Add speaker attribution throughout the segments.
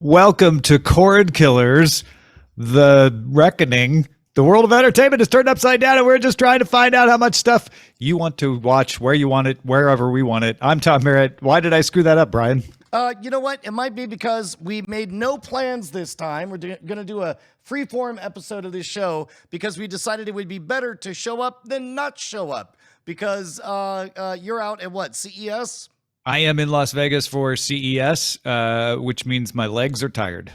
Speaker 1: Welcome to Cordkillers, the reckoning. The world of entertainment is turned upside down, and we're just trying to find out how much stuff you want to watch, where you want it, wherever we want it. I'm Tom Merritt. Why did I screw that up, Brian?
Speaker 2: You know what? It might be because we made no plans this time. We're going to do a freeform episode of this show because we decided it would be better to show up than not show up because you're out at what, CES?
Speaker 1: I am in Las Vegas for CES, which means my legs are tired.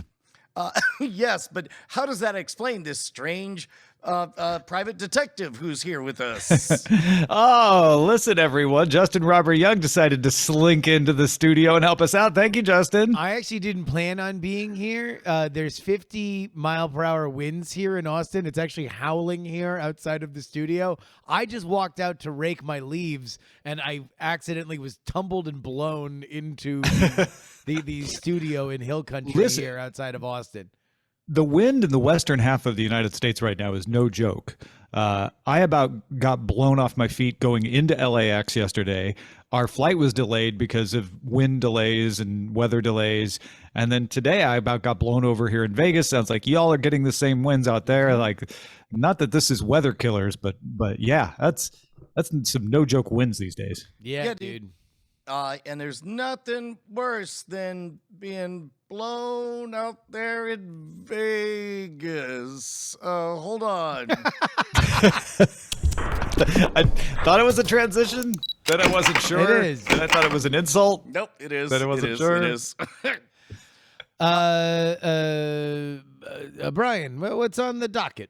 Speaker 2: Yes, but how does that explain this strange private detective who's here with us?
Speaker 1: Oh, listen, everyone. Justin Robert Young decided to slink into the studio and help us out. Thank you, Justin.
Speaker 3: I actually didn't plan on being here. There's 50-mile-per-hour winds here in Austin. It's actually howling here outside of the studio. I just walked out to rake my leaves, and I accidentally was tumbled and blown into the studio in Hill Country here outside of Austin.
Speaker 1: The wind in the western half of the United States right now is no joke. I about got blown off my feet going into LAX yesterday. Our flight was delayed because of wind delays and weather delays. And then today I about got blown over here in Vegas. Sounds like y'all are getting the same winds out there. Like, not that this is weather killers, but yeah, that's some no joke winds these days.
Speaker 3: Yeah, dude.
Speaker 2: And there's nothing worse than being blown out there in Vegas. Hold on.
Speaker 1: I thought it was a transition, then I wasn't sure.
Speaker 3: It is.
Speaker 1: Then I thought it was an insult.
Speaker 2: Nope, it is.
Speaker 1: Then I wasn't sure.
Speaker 2: It is.
Speaker 3: Brian, what's on the docket?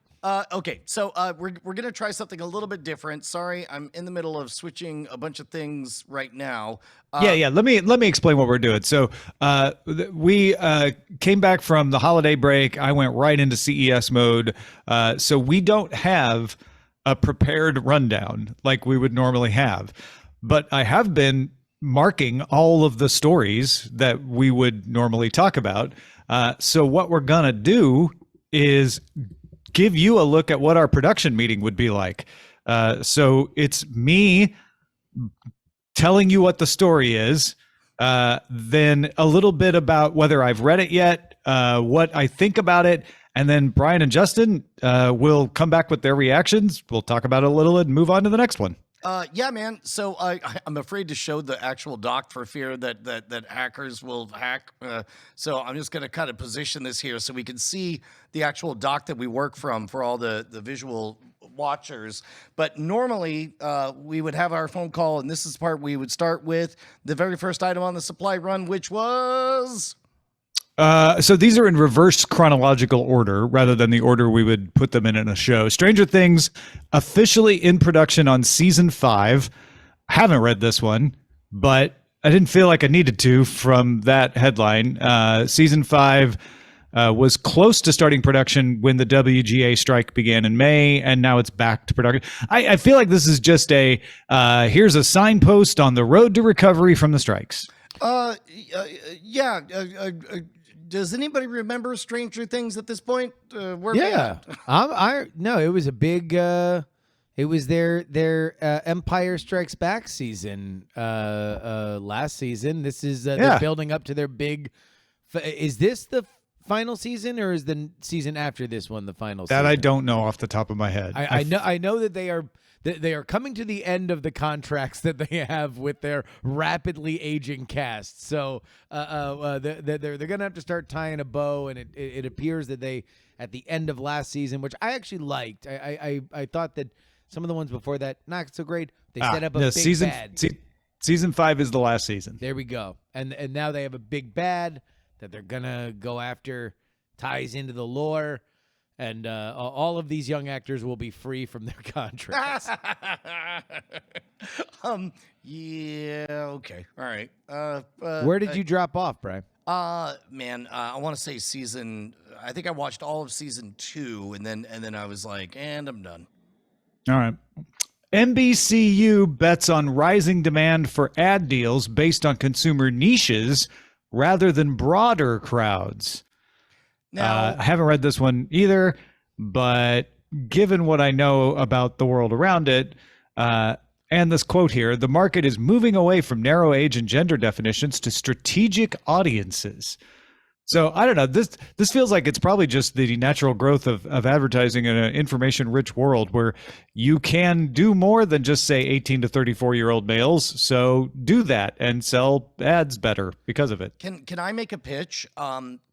Speaker 2: Okay, so we're gonna try something a little bit different. Sorry, I'm in the middle of switching a bunch of things right now.
Speaker 1: Yeah. Let me explain what we're doing. So we came back from the holiday break. I went right into CES mode. So we don't have a prepared rundown like we would normally have, but I have been marking all of the stories that we would normally talk about. So what we're gonna do is give you a look at what our production meeting would be like. So it's me telling you what the story is, then a little bit about whether I've read it yet, what I think about it, and then Brian and Justin will come back with their reactions. We'll talk about it a little and move on to the next one.
Speaker 2: Yeah, man. So I'm afraid to show the actual doc for fear that hackers will hack. So I'm just going to kind of position this here so we can see the actual doc that we work from for all the visual watchers. But normally we would have our phone call, and this is the part we would start with the very first item on the supply run, which was...
Speaker 1: So these are in reverse chronological order rather than the order we would put them in a show. Stranger Things officially in production on season 5. Haven't read this one, but I didn't feel like I needed to from that headline. Season 5 was close to starting production when the WGA strike began in May, and now it's back to production. I feel like this is just a here's a signpost on the road to recovery from the strikes.
Speaker 2: Yeah. Does anybody remember Stranger Things at this point?
Speaker 3: Yeah, no, it was a big. It was their Empire Strikes Back season last season. This is they're building up to their big. Is this the final season, or is the season after this one the final season?
Speaker 1: That I don't know off the top of my head.
Speaker 3: I know that they are coming to the end of the contracts that they have with their rapidly aging cast. So they're going to have to start tying a bow, and it appears that they, at the end of last season, which I actually liked, I thought that some of the ones before that, not so great. They set up a big bad.
Speaker 1: Season 5 is the last season.
Speaker 3: There we go. And now they have a big bad that they're going to go after, ties into the lore. And all of these young actors will be free from their contracts.
Speaker 2: Yeah. Okay. All right.
Speaker 3: Where did you drop off, Brian?
Speaker 2: Man, I want to say season. I think I watched all of season 2, and then I was like, and I'm done.
Speaker 1: All right. NBCU bets on rising demand for ad deals based on consumer niches rather than broader crowds.
Speaker 2: Now,
Speaker 1: I haven't read this one either, but given what I know about the world around it, and this quote here, the market is moving away from narrow age and gender definitions to strategic audiences. So I don't know. This feels like it's probably just the natural growth of advertising in an information-rich world where you can do more than just say 18 to 34-year-old males. So do that and sell ads better because of it.
Speaker 2: Can I make a pitch?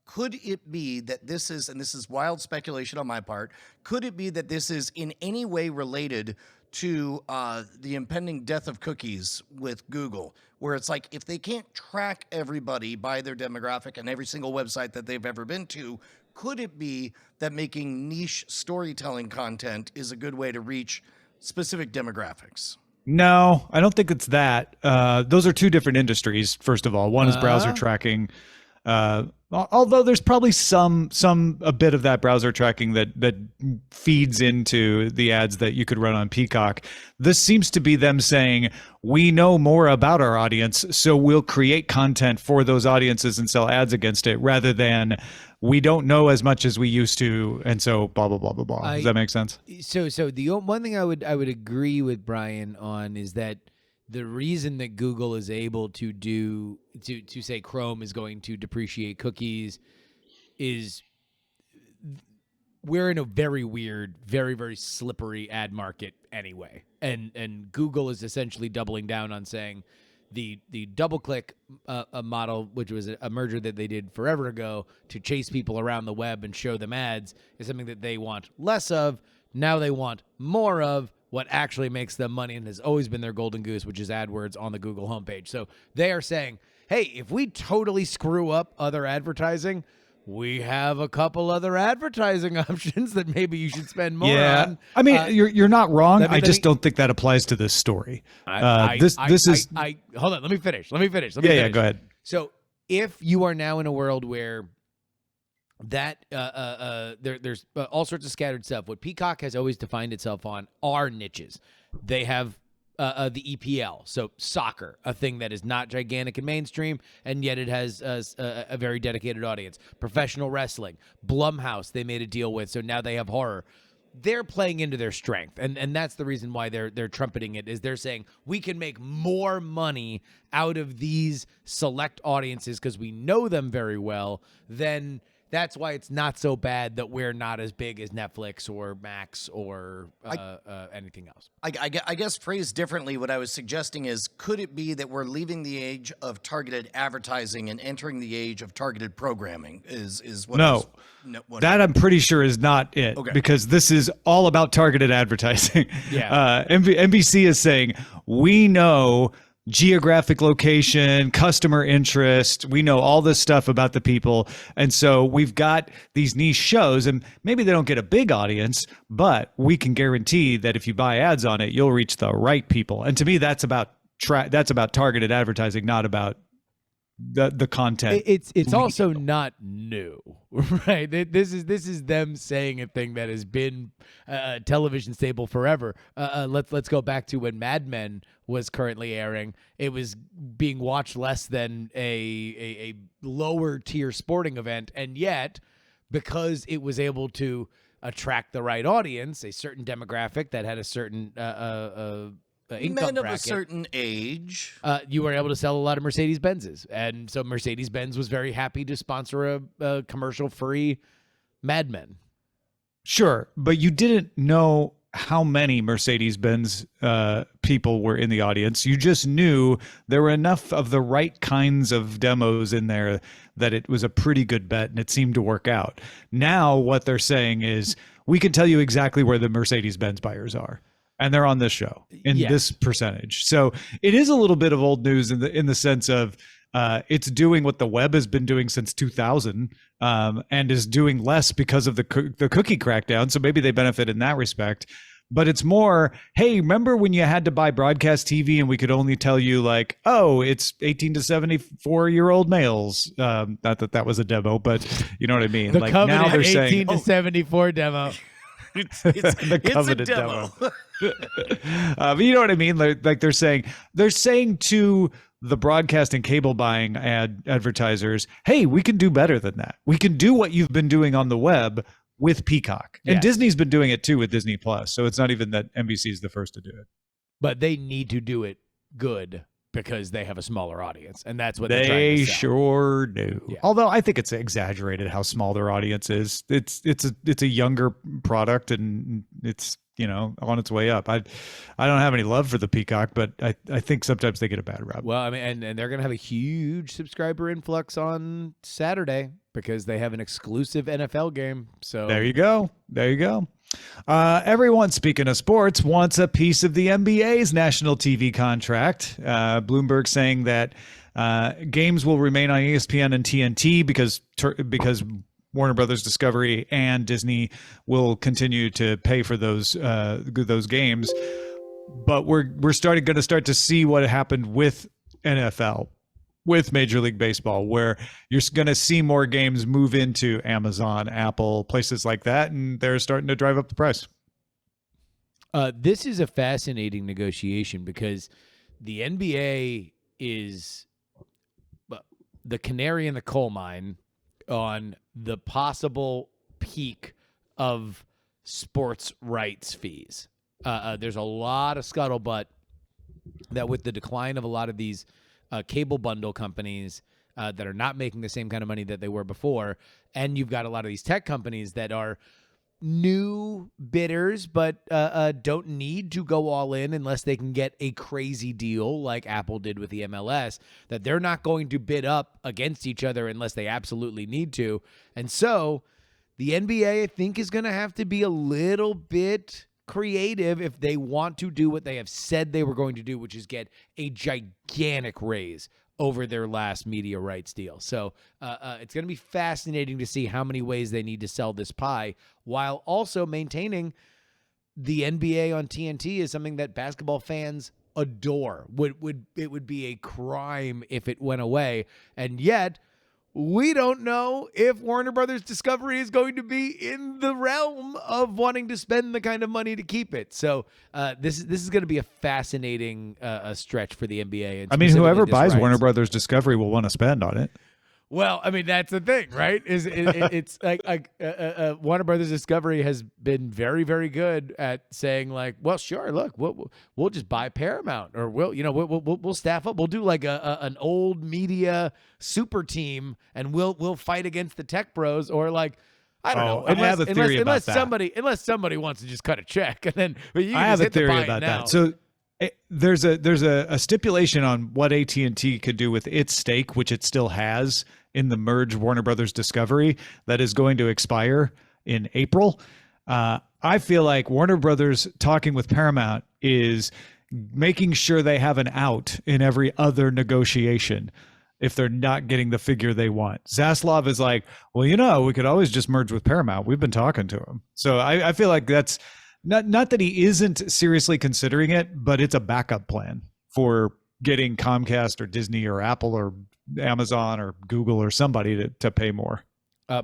Speaker 2: Could it be that this is, and this is wild speculation on my part, could it be that this is in any way related to the impending death of cookies with Google, where it's like if they can't track everybody by their demographic and every single website that they've ever been to, could it be that making niche storytelling content is a good way to reach specific demographics?
Speaker 1: No, I don't think it's that. Those are two different industries. First of all, one is browser tracking. Although there's probably a bit of that browser tracking that feeds into the ads that you could run on Peacock. This seems to be them saying, we know more about our audience, so we'll create content for those audiences and sell ads against it, rather than we don't know as much as we used to, and so blah blah blah blah blah. Does that make sense?
Speaker 3: So the one thing I would agree with Brian on is that the reason that Google is able to to say Chrome is going to depreciate cookies is we're in a very weird, very, very slippery ad market anyway. And Google is essentially doubling down on saying the DoubleClick model, which was a merger that they did forever ago to chase people around the web and show them ads, is something that they want less of. Now they want more of what actually makes them money and has always been their golden goose, which is AdWords on the Google homepage. So they are saying, hey, if we totally screw up other advertising, we have a couple other advertising options that maybe you should spend more on.
Speaker 1: I mean, you're not wrong. I just don't think that applies to this story. This is
Speaker 3: hold on. Let me finish.
Speaker 1: Yeah, go ahead.
Speaker 3: So if you are now in a world where that there's all sorts of scattered stuff. What Peacock has always defined itself on are niches. They have the EPL, so soccer, a thing that is not gigantic and mainstream, and yet it has a very dedicated audience. Professional wrestling, Blumhouse, they made a deal with, so now they have horror. They're playing into their strength, and that's the reason why they're trumpeting it. Is they're saying we can make more money out of these select audiences because we know them very well. Then that's why it's not so bad that we're not as big as Netflix or Max or anything else.
Speaker 2: I guess phrased differently, what I was suggesting is, could it be that we're leaving the age of targeted advertising and entering the age of targeted programming? Is what?
Speaker 1: No, that I'm pretty sure is not it.
Speaker 2: Okay.
Speaker 1: Because this is all about targeted advertising.
Speaker 3: Yeah.
Speaker 1: NBC is saying, we know geographic location, customer interest. We know all this stuff about the people. And so we've got these niche shows, and maybe they don't get a big audience, but we can guarantee that if you buy ads on it, you'll reach the right people. And to me, that's about targeted advertising, not about the content.
Speaker 3: It's also not new, right? This is them saying a thing that has been a television staple forever. Let's go back to when Mad Men was currently airing. It was being watched less than a lower tier sporting event, and yet because it was able to attract the right audience, a certain demographic that had a certain income
Speaker 2: men of
Speaker 3: bracket,
Speaker 2: a certain age,
Speaker 3: you were able to sell a lot of Mercedes-Benzes. And so Mercedes-Benz was very happy to sponsor a commercial-free Mad Men.
Speaker 1: Sure, but you didn't know how many Mercedes-Benz people were in the audience. You just knew there were enough of the right kinds of demos in there that it was a pretty good bet, and it seemed to work out. Now what they're saying is, we can tell you exactly where the Mercedes-Benz buyers are, and they're on this show in this percentage. So it is a little bit of old news in the sense of it's doing what the web has been doing since 2000, and is doing less because of the cookie crackdown. So maybe they benefit in that respect. But it's more, hey, remember when you had to buy broadcast TV and we could only tell you like, oh, it's 18 to 74-year-old males. Not that that was a demo, but you know what I mean.
Speaker 3: The
Speaker 1: like
Speaker 3: coveted
Speaker 1: now they're
Speaker 3: 18
Speaker 1: saying
Speaker 3: to 74 demo.
Speaker 2: it's
Speaker 1: the
Speaker 2: a
Speaker 1: coveted
Speaker 2: demo.
Speaker 1: But you know what I mean? Like they're saying to the broadcast and cable buying advertisers, hey, we can do better than that. We can do what you've been doing on the web with Peacock. And
Speaker 3: Yes.
Speaker 1: Disney's been doing it too with Disney Plus. So it's not even that NBC is the first to do it.
Speaker 3: But they need to do it good because they have a smaller audience, and that's what they're trying
Speaker 1: They
Speaker 3: to sell.
Speaker 1: sure do.
Speaker 3: Yeah.
Speaker 1: Although I think it's exaggerated how small their audience is. It's a younger product, and it's on its way up. I don't have any love for the Peacock, but I think sometimes they get a bad rap.
Speaker 3: Well, I mean, and they're going to have a huge subscriber influx on Saturday because they have an exclusive NFL game. So
Speaker 1: There you go. Everyone, speaking of sports, wants a piece of the NBA's national TV contract. Bloomberg saying that games will remain on ESPN and TNT because Warner Brothers Discovery and Disney will continue to pay for those games. But we're going to start to see what happened with NFL, with Major League Baseball, where you're going to see more games move into Amazon, Apple, places like that, and they're starting to drive up the price.
Speaker 3: This is a fascinating negotiation because the NBA is the canary in the coal mine on the possible peak of sports rights fees. There's a lot of scuttlebutt that with the decline of a lot of these cable bundle companies that are not making the same kind of money that they were before, and you've got a lot of these tech companies that are new bidders but don't need to go all in unless they can get a crazy deal like Apple did with the MLS, that they're not going to bid up against each other unless they absolutely need to. And so the NBA, I think, is going to have to be a little bit creative if they want to do what they have said they were going to do, which is get a gigantic raise over their last media rights deal. So it's going to be fascinating to see how many ways they need to sell this pie while also maintaining the NBA on TNT is something that basketball fans adore. It would be a crime if it went away. And yet we don't know if Warner Brothers Discovery is going to be in the realm of wanting to spend the kind of money to keep it. So this is going to be a fascinating stretch for the NBA. And
Speaker 1: I mean, whoever
Speaker 3: this
Speaker 1: buys
Speaker 3: rights.
Speaker 1: Warner Brothers Discovery will want to spend on it.
Speaker 3: Well, I mean, that's the thing, right? It's like Warner Brothers Discovery has been very, very good at saying like, well, sure, look, we'll just buy Paramount, or we'll staff up, we'll do like an old media super team, and we'll fight against the tech bros, or like, I don't know.
Speaker 1: I have a theory about that.
Speaker 3: Unless somebody wants to just cut a check, and then you
Speaker 1: I have a
Speaker 3: hit the
Speaker 1: theory
Speaker 3: buy
Speaker 1: about
Speaker 3: now.
Speaker 1: that. So there's a stipulation on what AT&T could do with its stake, which it still has in the merged Warner Brothers Discovery, that is going to expire in April. I feel like Warner Brothers talking with Paramount is making sure they have an out in every other negotiation if they're not getting the figure they want. Zaslav is like, well, we could always just merge with Paramount. We've been talking to him. So I feel like that's not that he isn't seriously considering it, but it's a backup plan for getting Comcast or Disney or Apple or Amazon or Google or somebody to pay more.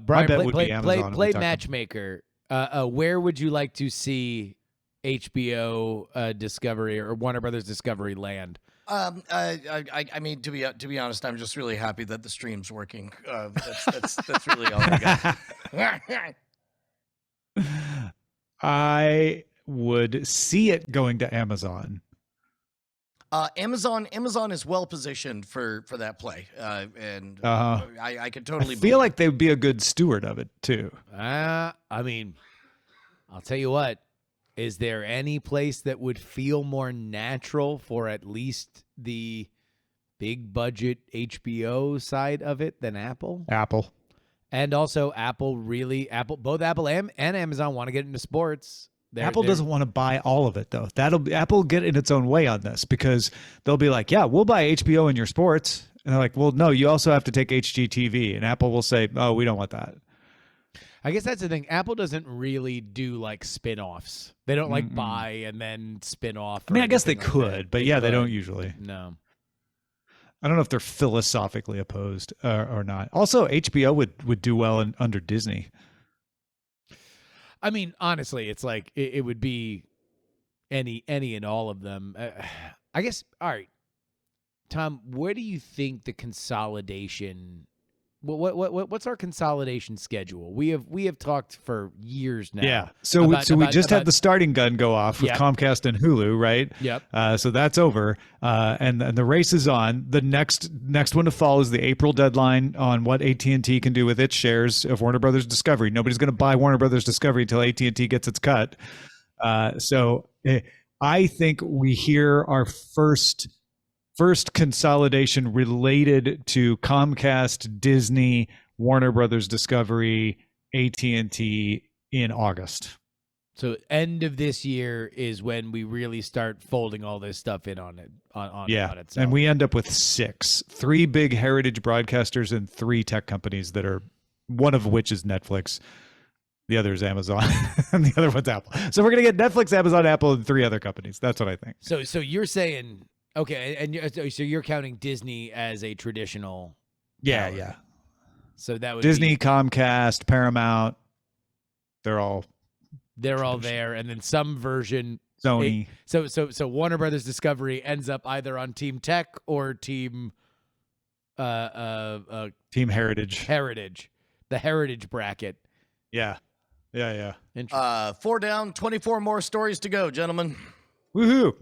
Speaker 3: Brian,
Speaker 1: bet would be Amazon if we talk
Speaker 3: matchmaker. Where would you like to see HBO Discovery or Warner Brothers Discovery land?
Speaker 2: I mean, to be honest, I'm just really happy that the stream's working. That's really all I got.
Speaker 1: I would see it going to Amazon.
Speaker 2: Amazon is well positioned for that play, and I could totally
Speaker 1: feel like they would be a good steward of it too.
Speaker 3: I mean, I'll tell you what. Is there any place that would feel more natural for at least the big budget HBO side of it than Apple?
Speaker 1: Apple.
Speaker 3: And also both Apple and Amazon want to get into sports.
Speaker 1: Apple doesn't want to buy all of it though. Apple get in its own way on this, because they'll be like, yeah, we'll buy HBO in your sports. And they're like, well, no, you also have to take HGTV. And Apple will say, oh, we don't want that.
Speaker 3: I guess that's the thing. Apple doesn't really do like spin-offs. They don't like buy and then spin off.
Speaker 1: I mean, I guess they could, but yeah, they don't usually.
Speaker 3: No.
Speaker 1: I don't know if they're philosophically opposed or not. Also, HBO would do well under Disney.
Speaker 3: I mean, honestly, it's like it would be any and all of them. I guess. All right, Tom, where do you think the consolidation What's our consolidation schedule? We have talked for years now.
Speaker 1: Yeah. So we just had the starting gun go off with
Speaker 3: Yep.
Speaker 1: Comcast and Hulu, right?
Speaker 3: Yep.
Speaker 1: So that's over, and the race is on. The next one to fall is the April deadline on what AT&T can do with its shares of Warner Brothers Discovery. Nobody's going to buy Warner Brothers Discovery until AT&T gets its cut. So I think we hear our first consolidation related to Comcast, Disney, Warner Brothers Discovery, AT&T in August.
Speaker 3: So end of this year is when we really start folding all this stuff in on it on itself.
Speaker 1: And we end up with 3 big heritage broadcasters and 3 tech companies that are, one of which is Netflix. The other is Amazon, and the other one's Apple. So we're going to get Netflix, Amazon, Apple, and 3 other companies. That's what I think.
Speaker 3: So you're saying, okay, and so you're counting Disney as a traditional.
Speaker 1: Yeah,
Speaker 3: power.
Speaker 1: yeah.
Speaker 3: So that would
Speaker 1: Disney,
Speaker 3: be,
Speaker 1: Comcast, Paramount, they're all
Speaker 3: there, and then some version.
Speaker 1: Sony.
Speaker 3: So Warner Brothers Discovery ends up either on Team Tech or Team
Speaker 1: Team Heritage.
Speaker 3: Heritage, the Heritage bracket.
Speaker 1: Yeah.
Speaker 2: 4 down, 24 more stories to go, gentlemen.
Speaker 1: Woohoo.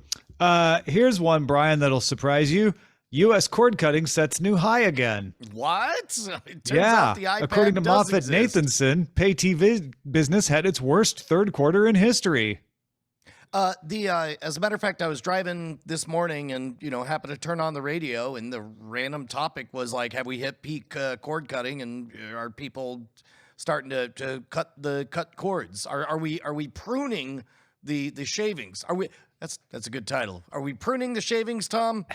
Speaker 1: Here's one, Brian, that'll surprise you. U.S. cord cutting sets new high again.
Speaker 2: What? It turns out the iPad
Speaker 1: according to
Speaker 2: does
Speaker 1: Moffett
Speaker 2: exist.
Speaker 1: Nathanson, pay TV business had its worst third quarter in history.
Speaker 2: As a matter of fact, I was driving this morning and, happened to turn on the radio, and the random topic was like, have we hit peak cord cutting, and are people starting to cut cords? Are we pruning the shavings? That's a good title. Are we pruning the shavings, Tom?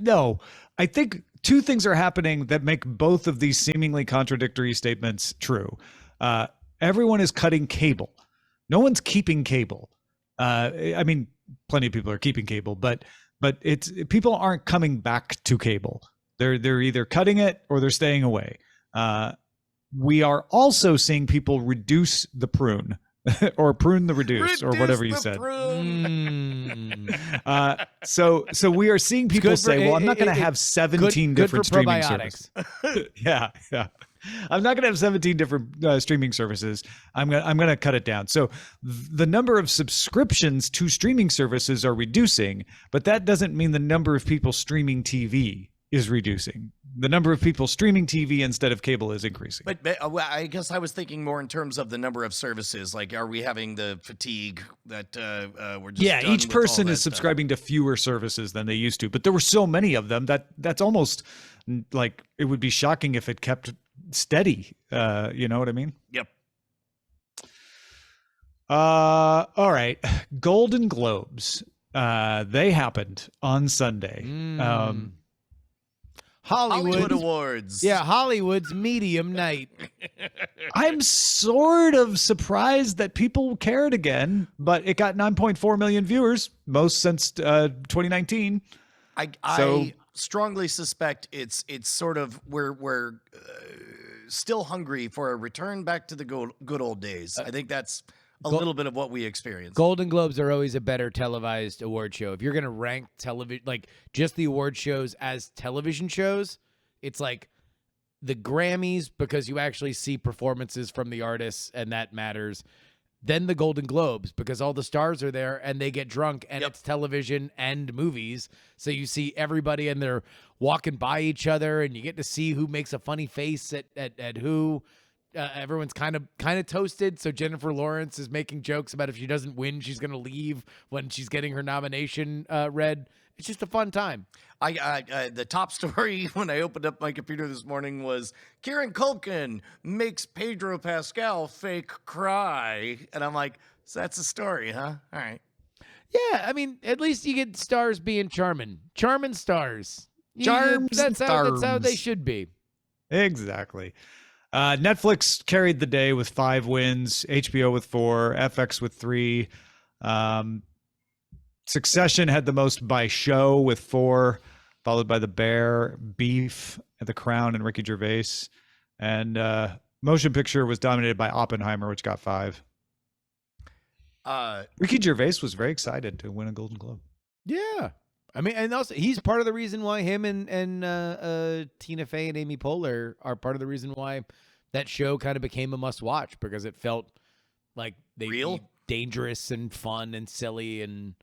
Speaker 1: No. I think 2 things are happening that make both of these seemingly contradictory statements true. Everyone is cutting cable. No one's keeping cable. I mean, plenty of people are keeping cable, but people aren't coming back to cable. They're either cutting it or they're staying away. We are also seeing people reduce the prune or prune the reduce or whatever you said. So we are seeing people say, well, I'm not going to have 17 different streaming services. Yeah. I'm not going to have 17 different streaming services. I'm going to cut it down. So the number of subscriptions to streaming services are reducing, but that doesn't mean the number of people streaming TV is reducing. The number of people streaming TV instead of cable is increasing.
Speaker 2: But I guess I was thinking more in terms of the number of services. Like, are we having the fatigue that we're just done
Speaker 1: each
Speaker 2: with
Speaker 1: person
Speaker 2: all
Speaker 1: is
Speaker 2: that
Speaker 1: subscribing to fewer services than they used to. But there were so many of them that's almost like it would be shocking if it kept steady. You know what I mean?
Speaker 2: Yep.
Speaker 1: All right. Golden Globes. They happened on Sunday.
Speaker 2: Hollywood Awards.
Speaker 3: Yeah, Hollywood's medium night.
Speaker 1: I'm sort of surprised that people cared again, but it got 9.4 million viewers, most since 2019.
Speaker 2: I strongly suspect it's sort of we're still hungry for a return back to the good old days. I think that's a little bit of what we experienced.
Speaker 3: Golden Globes are always a better televised award show. If you're going to rank television, like just the award shows as television shows, it's like the Grammys because you actually see performances from the artists and that matters. Then the Golden Globes because all the stars are there and they get drunk and it's television and movies. So you see everybody and they're walking by each other and you get to see who makes a funny face at who. Everyone's kind of toasted. So Jennifer Lawrence is making jokes about if she doesn't win, she's going to leave when she's getting her nomination read. It's just a fun time.
Speaker 2: The top story when I opened up my computer this morning was Kieran Culkin makes Pedro Pascal fake cry. And I'm like, so that's a story, huh? All right.
Speaker 3: Yeah, I mean, at least you get stars being charming stars. That's how they should be.
Speaker 1: Exactly. Netflix carried the day with 5 wins, HBO with 4, FX with 3. Succession had the most by show with 4, followed by The Bear, Beef, The Crown, and Ricky Gervais. And motion picture was dominated by Oppenheimer, which got 5. Ricky Gervais was very excited to win a Golden Globe.
Speaker 3: Yeah. I mean, and also he's part of the reason why him and Tina Fey and Amy Poehler are part of the reason why that show kind of became a must watch, because it felt like they
Speaker 2: Real?
Speaker 3: be dangerous and fun and silly. And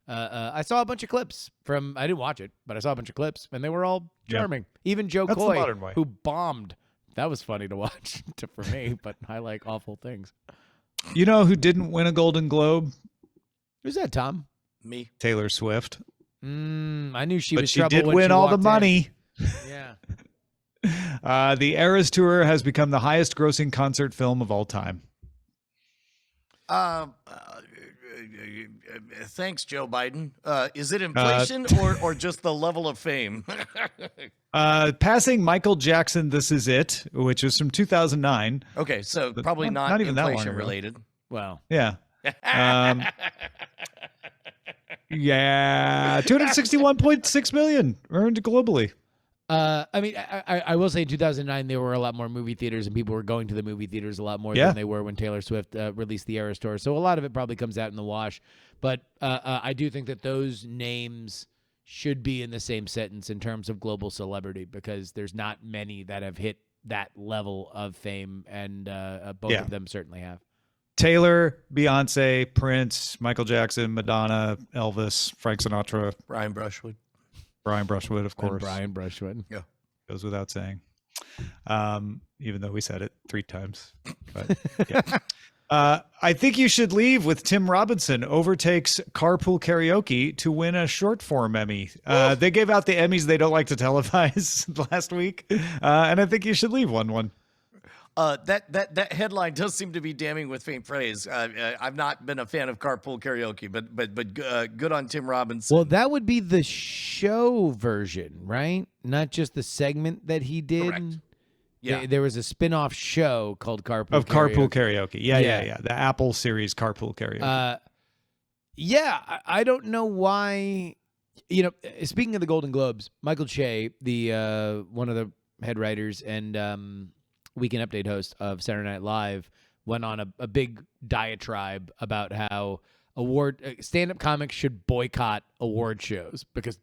Speaker 3: I saw a bunch of clips from, I didn't watch it, but I saw a bunch of clips and they were all charming. Even Joe
Speaker 1: That's the
Speaker 3: Coy,
Speaker 1: modern way.
Speaker 3: who bombed. That was funny to watch for me, but I like awful things.
Speaker 1: You know who didn't win a Golden Globe?
Speaker 3: Who's that, Tom?
Speaker 2: Me.
Speaker 1: Taylor Swift.
Speaker 3: I knew she
Speaker 1: But
Speaker 3: was
Speaker 1: she
Speaker 3: trouble
Speaker 1: did
Speaker 3: when
Speaker 1: win
Speaker 3: she
Speaker 1: all the
Speaker 3: walked in.
Speaker 1: money.
Speaker 3: Yeah.
Speaker 1: The Eras Tour has become the highest grossing concert film of all time.
Speaker 2: Thanks, Joe Biden. Is it inflation or just the level of fame?
Speaker 1: Passing Michael Jackson, This Is It, which was from 2009.
Speaker 2: Okay, so probably
Speaker 1: not
Speaker 2: not
Speaker 1: even that long
Speaker 2: inflation
Speaker 1: ago.
Speaker 2: related.
Speaker 3: Well,
Speaker 1: Yeah. Yeah. 261.6 million earned globally.
Speaker 3: I mean, I will say in 2009 there were a lot more movie theaters and people were going to the movie theaters a lot more
Speaker 1: Yeah.
Speaker 3: than they were when Taylor Swift released the Eras Tour. So a lot of it probably comes out in the wash. But I do think that those names should be in the same sentence in terms of global celebrity, because there's not many that have hit that level of fame, and both
Speaker 1: Yeah.
Speaker 3: of them certainly have.
Speaker 1: Taylor, Beyonce, Prince, Michael Jackson, Madonna, Elvis, Frank Sinatra,
Speaker 2: Brian Brushwood.
Speaker 1: Brian Brushwood, of
Speaker 3: And
Speaker 1: course.
Speaker 3: Brian Brushwood.
Speaker 2: Yeah.
Speaker 1: Goes without saying. Even though we said it 3 times. But, yeah. I Think You Should Leave with Tim Robinson overtakes Carpool Karaoke to win a short form Emmy. They gave out the Emmys they don't like to televise last week. And I Think You Should Leave won one.
Speaker 2: That headline does seem to be damning with faint praise. I've not been a fan of Carpool Karaoke, but good on Tim Robinson.
Speaker 3: Well, that would be the show version, right? Not just the segment that he did.
Speaker 2: Correct. Yeah.
Speaker 3: There was a spin-off show called Carpool
Speaker 1: Of
Speaker 3: Karaoke.
Speaker 1: Carpool Karaoke. Yeah.
Speaker 3: Yeah.
Speaker 1: The Apple series Carpool Karaoke.
Speaker 3: I don't know why. You know, speaking of the Golden Globes, Michael Che, the one of the head writers and Weekend Update host of Saturday Night Live, went on a big diatribe about how stand-up comics should boycott award shows because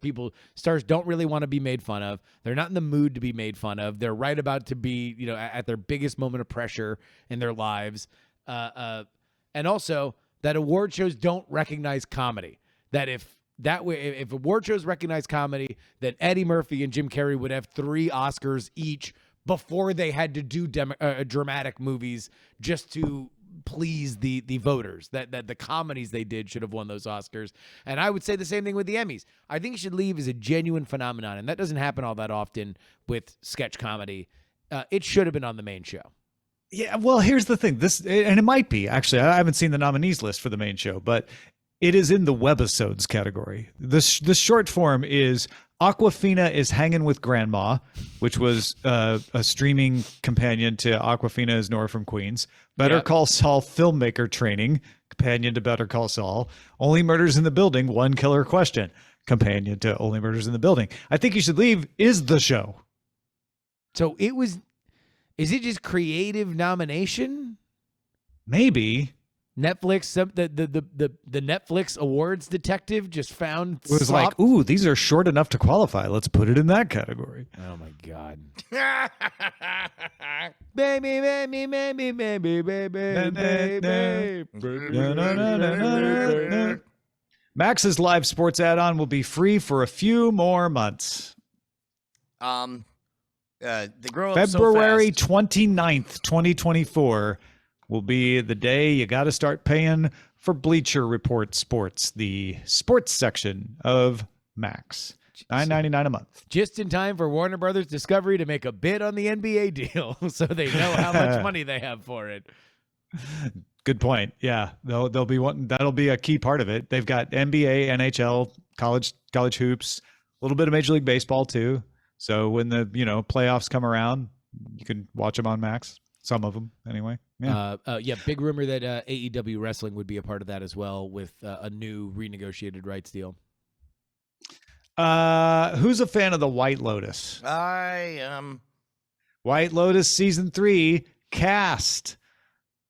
Speaker 3: stars don't really want to be made fun of. They're not in the mood to be made fun of. They're right about to be, at their biggest moment of pressure in their lives. And also that award shows don't recognize comedy. That if award shows recognize comedy, then Eddie Murphy and Jim Carrey would have 3 Oscars each before they had to do dramatic movies just to please the voters. That the comedies they did should have won those Oscars. And I would say the same thing with the Emmys. I think You Should Leave is a genuine phenomenon, and that doesn't happen all that often with sketch comedy. It should have been on the main show.
Speaker 1: Yeah, well, here's the thing. And it might be, actually. I haven't seen the nominees list for the main show, but it is in the webisodes category. The short form is Aquafina is Hanging with Grandma, which was a streaming companion to Aquafina is Nora from Queens. Better
Speaker 3: Yep.
Speaker 1: Call Saul filmmaker training, companion to Better Call Saul. Only Murders in the Building, One Killer Question, companion to Only Murders in the Building. I Think You Should Leave is the show.
Speaker 3: So is it just creative nomination?
Speaker 1: Maybe.
Speaker 3: Netflix, the Netflix awards detective just found
Speaker 1: It was
Speaker 3: slop.
Speaker 1: like, ooh, these are short enough to qualify. Let's put it in that category.
Speaker 3: Oh my god. Baby, baby, baby, baby, baby, baby.
Speaker 1: Max's live sports add-on will be free for a few more months.
Speaker 2: They grow up
Speaker 1: February
Speaker 2: so fast.
Speaker 1: 29th, 2024 will be the day you got to start paying for Bleacher Report Sports, the sports section of Max. $9.99 a month.
Speaker 3: Just in time for Warner Brothers Discovery to make a bid on the NBA deal, so they know how much money they have for it.
Speaker 1: Good point. Yeah, they'll be wanting, that'll be a key part of it. They've got NBA, NHL, college hoops, a little bit of Major League Baseball too. So when the playoffs come around, you can watch them on Max. Some of them, anyway. Yeah.
Speaker 3: Big rumor that AEW Wrestling would be a part of that as well with a new renegotiated rights deal.
Speaker 1: Who's a fan of the White Lotus?
Speaker 2: I am.
Speaker 1: White Lotus Season 3 cast.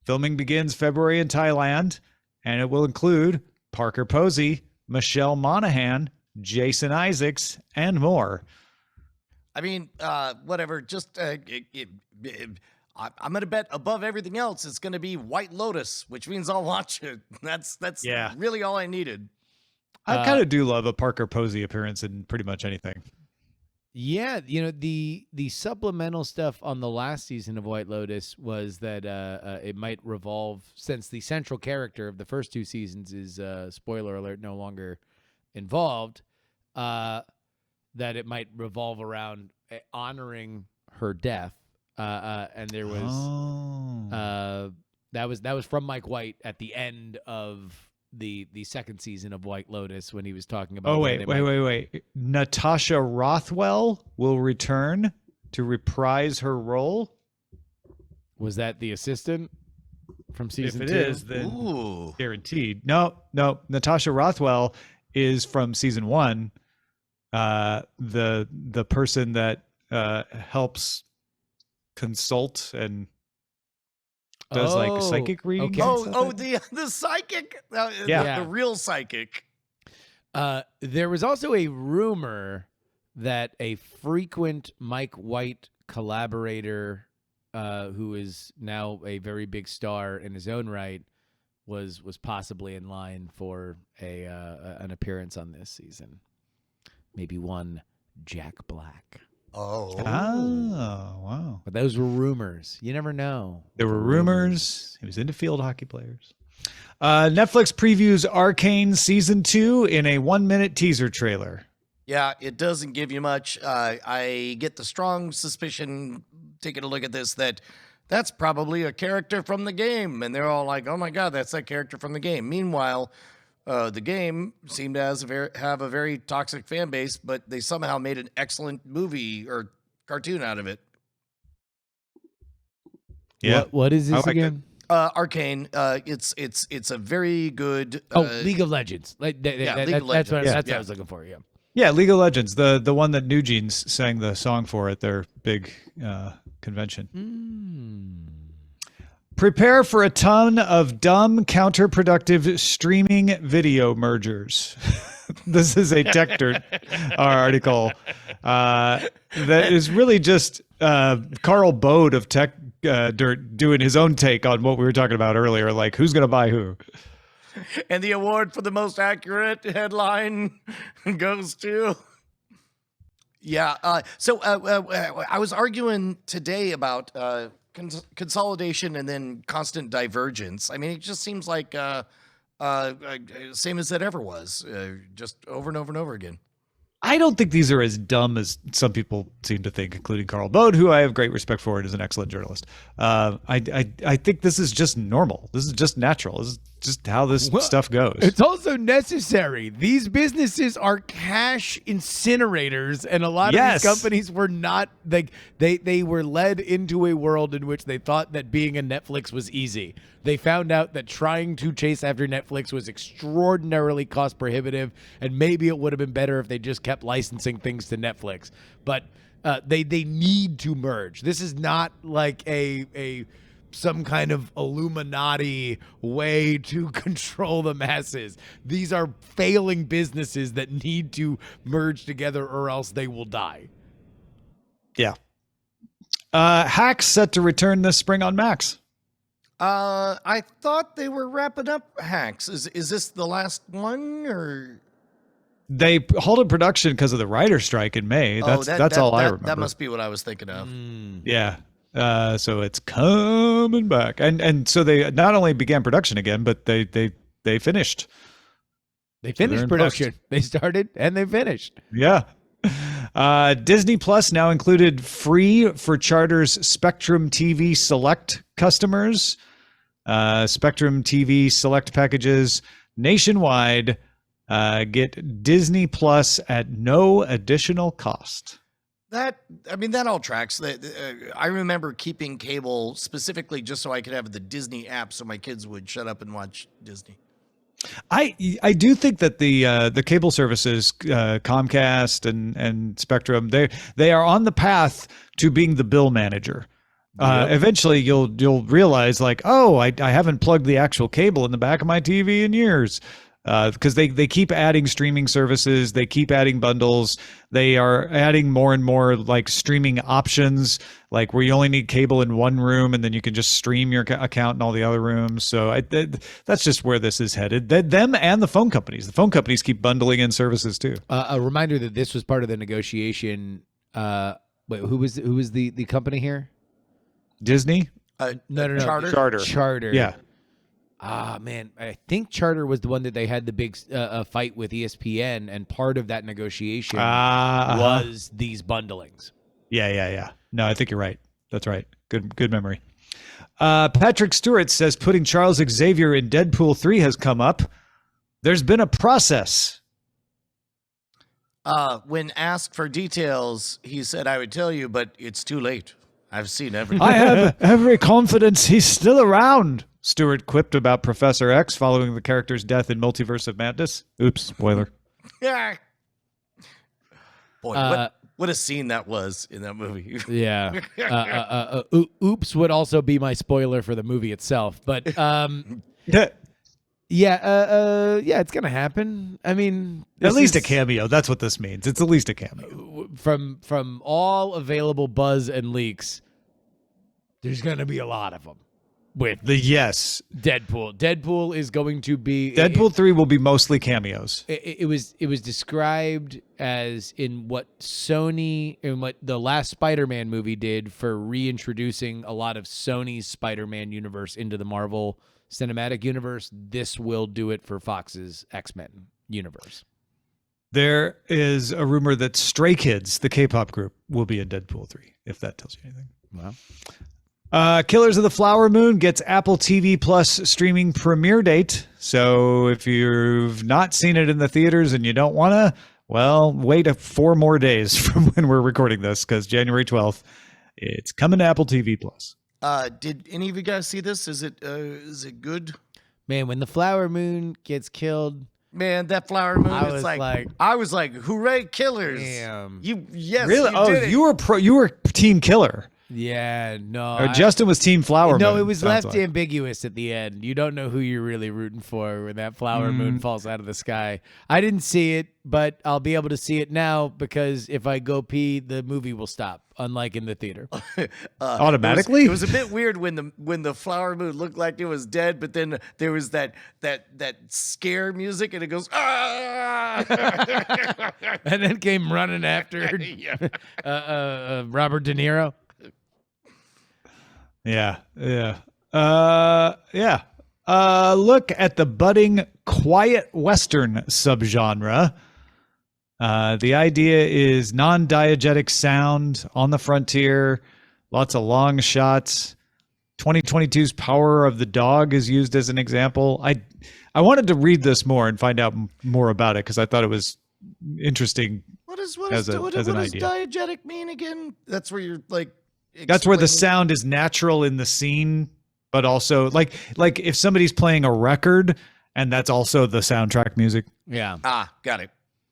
Speaker 1: Filming begins February in Thailand, and it will include Parker Posey, Michelle Monaghan, Jason Isaacs, and more.
Speaker 2: I mean, whatever. Just I'm gonna bet above everything else, it's gonna be White Lotus, which means I'll watch it. That's
Speaker 1: Yeah.
Speaker 2: really all I needed.
Speaker 1: I kind of do love a Parker Posey appearance in pretty much anything.
Speaker 3: Yeah, the supplemental stuff on the last season of White Lotus was that it might revolve, since the central character of the first two seasons is spoiler alert, no longer involved, that it might revolve around honoring her death. And there was that was from Mike White at the end of the second season of White Lotus when he was talking about.
Speaker 1: Oh wait! Natasha Rothwell will return to reprise her role.
Speaker 3: Was that the assistant from season 2?
Speaker 1: If it is, then
Speaker 2: Ooh.
Speaker 1: guaranteed. No. Natasha Rothwell is from season 1. The person that helps consult and does like psychic readings.
Speaker 3: Okay.
Speaker 2: The psychic.
Speaker 1: Yeah.
Speaker 2: The real psychic.
Speaker 3: There was also a rumor that a frequent Mike White collaborator, who is now a very big star in his own right, was possibly in line for an appearance on this season. Maybe one Jack Black.
Speaker 2: Oh,
Speaker 1: wow.
Speaker 3: But those were rumors. You never know.
Speaker 1: There were rumors. He was into field hockey players. Netflix previews Arcane Season 2 in a 1-minute teaser trailer.
Speaker 2: Yeah, it doesn't give you much. I get the strong suspicion, taking a look at this, that that's probably a character from the game. And they're all like, oh my God, that's that character from the game. Meanwhile, the game seemed to have a very toxic fan base, but they somehow made an excellent movie or cartoon out of it.
Speaker 1: Yeah.
Speaker 3: What is this again?
Speaker 2: Arcane. It's a very good.
Speaker 3: League of Legends. League of
Speaker 2: Legends.
Speaker 3: That's what
Speaker 2: Yeah.
Speaker 3: I was looking for. Yeah.
Speaker 1: Yeah, League of Legends, the one that New Jeans sang the song for at their big convention. Prepare for a ton of dumb, counterproductive streaming video mergers. This is a Tech Dirt article that is really just Carl Bode of Tech Dirt doing his own take on what we were talking about earlier, like who's going to buy who.
Speaker 2: And the award for the most accurate headline goes to... Yeah. So I was arguing today about consolidation and then constant divergence. I mean, it just seems like same as it ever was, just over and over and over again.
Speaker 1: I don't think these are as dumb as some people seem to think, including Carl Bode, who I have great respect for and is an excellent journalist. I think this is just normal. This is just natural. This is just how this stuff goes.
Speaker 3: It's also necessary. These businesses are cash incinerators, and a lot of these companies were not like they were led into a world in which they thought that being a Netflix was easy. They found out that trying to chase after Netflix was extraordinarily cost prohibitive, and maybe it would have been better if they just kept licensing things to Netflix. But they need to merge. This is not like some kind of Illuminati way to control the masses. These are failing businesses that need to merge together or else they will die.
Speaker 1: Yeah. Hacks set to return this spring on Max.
Speaker 2: I thought they were wrapping up Hacks. Is this the last one, or?
Speaker 1: They halted production because of the writer strike in May. That's all I remember.
Speaker 2: That must be what I was thinking of.
Speaker 1: Yeah. So it's coming back, and so they not only began production again, but they finished.
Speaker 3: They finished production. They started and they finished.
Speaker 1: Yeah. Disney Plus now included free for Charter's Spectrum TV Select customers. Spectrum TV Select packages nationwide get Disney Plus at no additional cost.
Speaker 2: That all tracks. I remember keeping cable specifically just so I could have the Disney app, so my kids would shut up and watch Disney.
Speaker 1: I do think that the cable services, Comcast and Spectrum, they are on the path to being the bill manager. Eventually, you'll realize like, oh, I haven't plugged the actual cable in the back of my TV in years. because they keep adding streaming services, they keep adding bundles, they are adding more and more like streaming options, like where you only need cable in one room and then you can just stream your account in all the other rooms. So that's just where this is headed. Them and the phone companies. The phone companies keep bundling in services too.
Speaker 3: A reminder that this was part of the negotiation. Wait, who was the company here?
Speaker 1: Disney?
Speaker 3: No. Charter.
Speaker 1: Yeah.
Speaker 3: Ah, man, I think Charter was the one that they had the big fight with ESPN, and part of that negotiation was these bundlings.
Speaker 1: Yeah. No, I think you're right. That's right. Good memory. Patrick Stewart says putting Charles Xavier in Deadpool 3 has come up. There's been a process.
Speaker 2: When asked for details, he said, I would tell you, but it's too late. I've seen everything.
Speaker 1: I have every confidence he's still around, Stewart quipped about Professor X following the character's death in Multiverse of Madness. Oops, spoiler.
Speaker 2: Yeah. Boy, what a scene that was in that movie.
Speaker 3: Yeah. Oops would also be my spoiler for the movie itself. But yeah, it's gonna happen. I mean,
Speaker 1: at least a cameo. That's what this means. It's at least a cameo.
Speaker 3: From all available buzz and leaks, there's gonna be a lot of them. With Deadpool. Deadpool is going to be
Speaker 1: Deadpool 3 will be mostly cameos.
Speaker 3: It was described as in what Sony and what the last Spider-Man movie did for reintroducing a lot of Sony's Spider-Man universe into the Marvel Cinematic Universe. This will do it for Fox's X-Men universe.
Speaker 1: There is a rumor that Stray Kids, the K-pop group, will be in Deadpool 3, if that tells you anything.
Speaker 3: Wow.
Speaker 1: Killers of the Flower Moon gets Apple TV Plus streaming premiere date. So if you've not seen it in the theaters and you don't want to, well, wait 4 more days from when we're recording this, because January 12th, it's coming to Apple TV Plus.
Speaker 2: Did any of you guys see this? Is it good?
Speaker 3: Man, when the Flower Moon gets killed,
Speaker 2: man, that Flower Moon.
Speaker 3: I was
Speaker 2: like, hooray, Killers!
Speaker 3: Damn.
Speaker 2: Yes,
Speaker 1: really? You were Team Killer.
Speaker 3: Yeah, no.
Speaker 1: Or Justin was Team Flower Moon.
Speaker 3: No, it was left ambiguous at the end. You don't know who you're really rooting for when that Flower Moon falls out of the sky. I didn't see it, but I'll be able to see it now because if I go pee, the movie will stop, unlike in the theater.
Speaker 1: Automatically?
Speaker 2: It was a bit weird when the Flower Moon looked like it was dead, but then there was that scare music, and it goes, ah!
Speaker 3: And then came running after Robert De Niro.
Speaker 1: Yeah. Look at the budding quiet Western subgenre. The idea is non-diegetic sound on the frontier, lots of long shots. 2022's Power of the Dog is used as an example. I wanted to read this more and find out more about it because I thought it was interesting.
Speaker 2: What does diegetic mean again? That's where you're like.
Speaker 1: That's where the sound is natural in the scene, but also like if somebody's playing a record and that's also the soundtrack music.
Speaker 3: Yeah.
Speaker 2: Got it.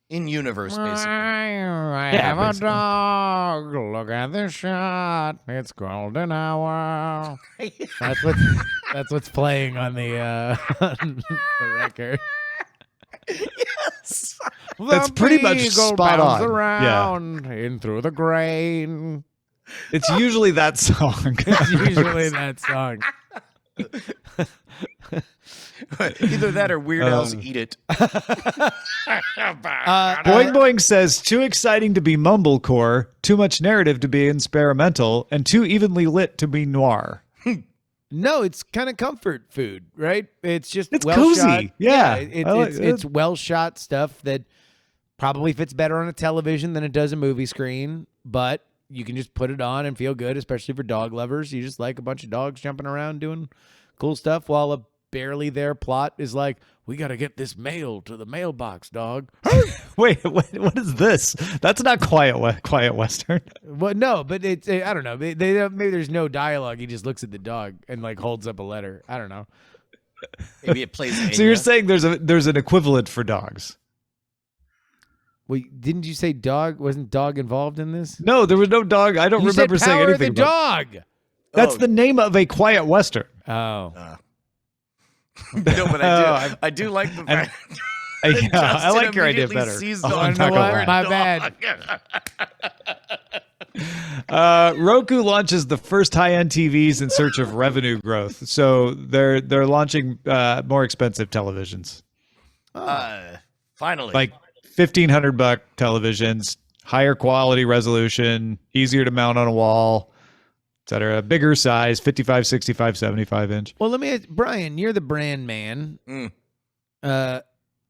Speaker 2: In universe, basically.
Speaker 3: I have a dog. Look at this shot. It's golden hour. That's what's playing on the record.
Speaker 2: Yes.
Speaker 1: That's pretty much spot on.
Speaker 3: Around in through the grain.
Speaker 1: It's usually that song.
Speaker 3: It's usually that song.
Speaker 2: Either that or Weird Al's Eat It.
Speaker 1: Boing Boing says, too exciting to be mumblecore, too much narrative to be experimental, and too evenly lit to be noir.
Speaker 3: No, it's kind of comfort food, right? It's well
Speaker 1: cozy.
Speaker 3: Shot.
Speaker 1: Yeah.
Speaker 3: It's well shot stuff that probably fits better on a television than it does a movie screen, but you can just put it on and feel good, especially for dog lovers. You just like a bunch of dogs jumping around doing cool stuff while a barely there plot is like, we got to get this mail to the mailbox, dog.
Speaker 1: Wait, what is this? That's not quiet Western.
Speaker 3: Well, no, but it's, I don't know. Maybe there's no dialogue. He just looks at the dog and like holds up a letter. I don't know.
Speaker 2: Maybe it plays.
Speaker 1: So you're saying there's an equivalent for dogs?
Speaker 3: Wait, didn't you say dog? Wasn't dog involved in this?
Speaker 1: No, there was no dog. I don't remember saying anything.
Speaker 3: The dog.
Speaker 1: That's the name of a quiet Western.
Speaker 3: Oh.
Speaker 2: No, but I do. I do like the fact.
Speaker 1: Yeah, I
Speaker 2: Justin
Speaker 1: like your idea
Speaker 2: immediately
Speaker 1: better.
Speaker 2: seized
Speaker 1: I'm
Speaker 2: on
Speaker 1: not gonna
Speaker 3: what?
Speaker 1: lie.
Speaker 3: My bad.
Speaker 1: Roku launches the first high-end TVs in search of revenue growth. So they're launching more expensive televisions,
Speaker 2: Finally,
Speaker 1: like $1,500 televisions, higher quality resolution, easier to mount on a wall, etc. Bigger size, 55, 65, 75 inch.
Speaker 3: Well, let me ask, Brian, you're the brand man.
Speaker 2: Mm.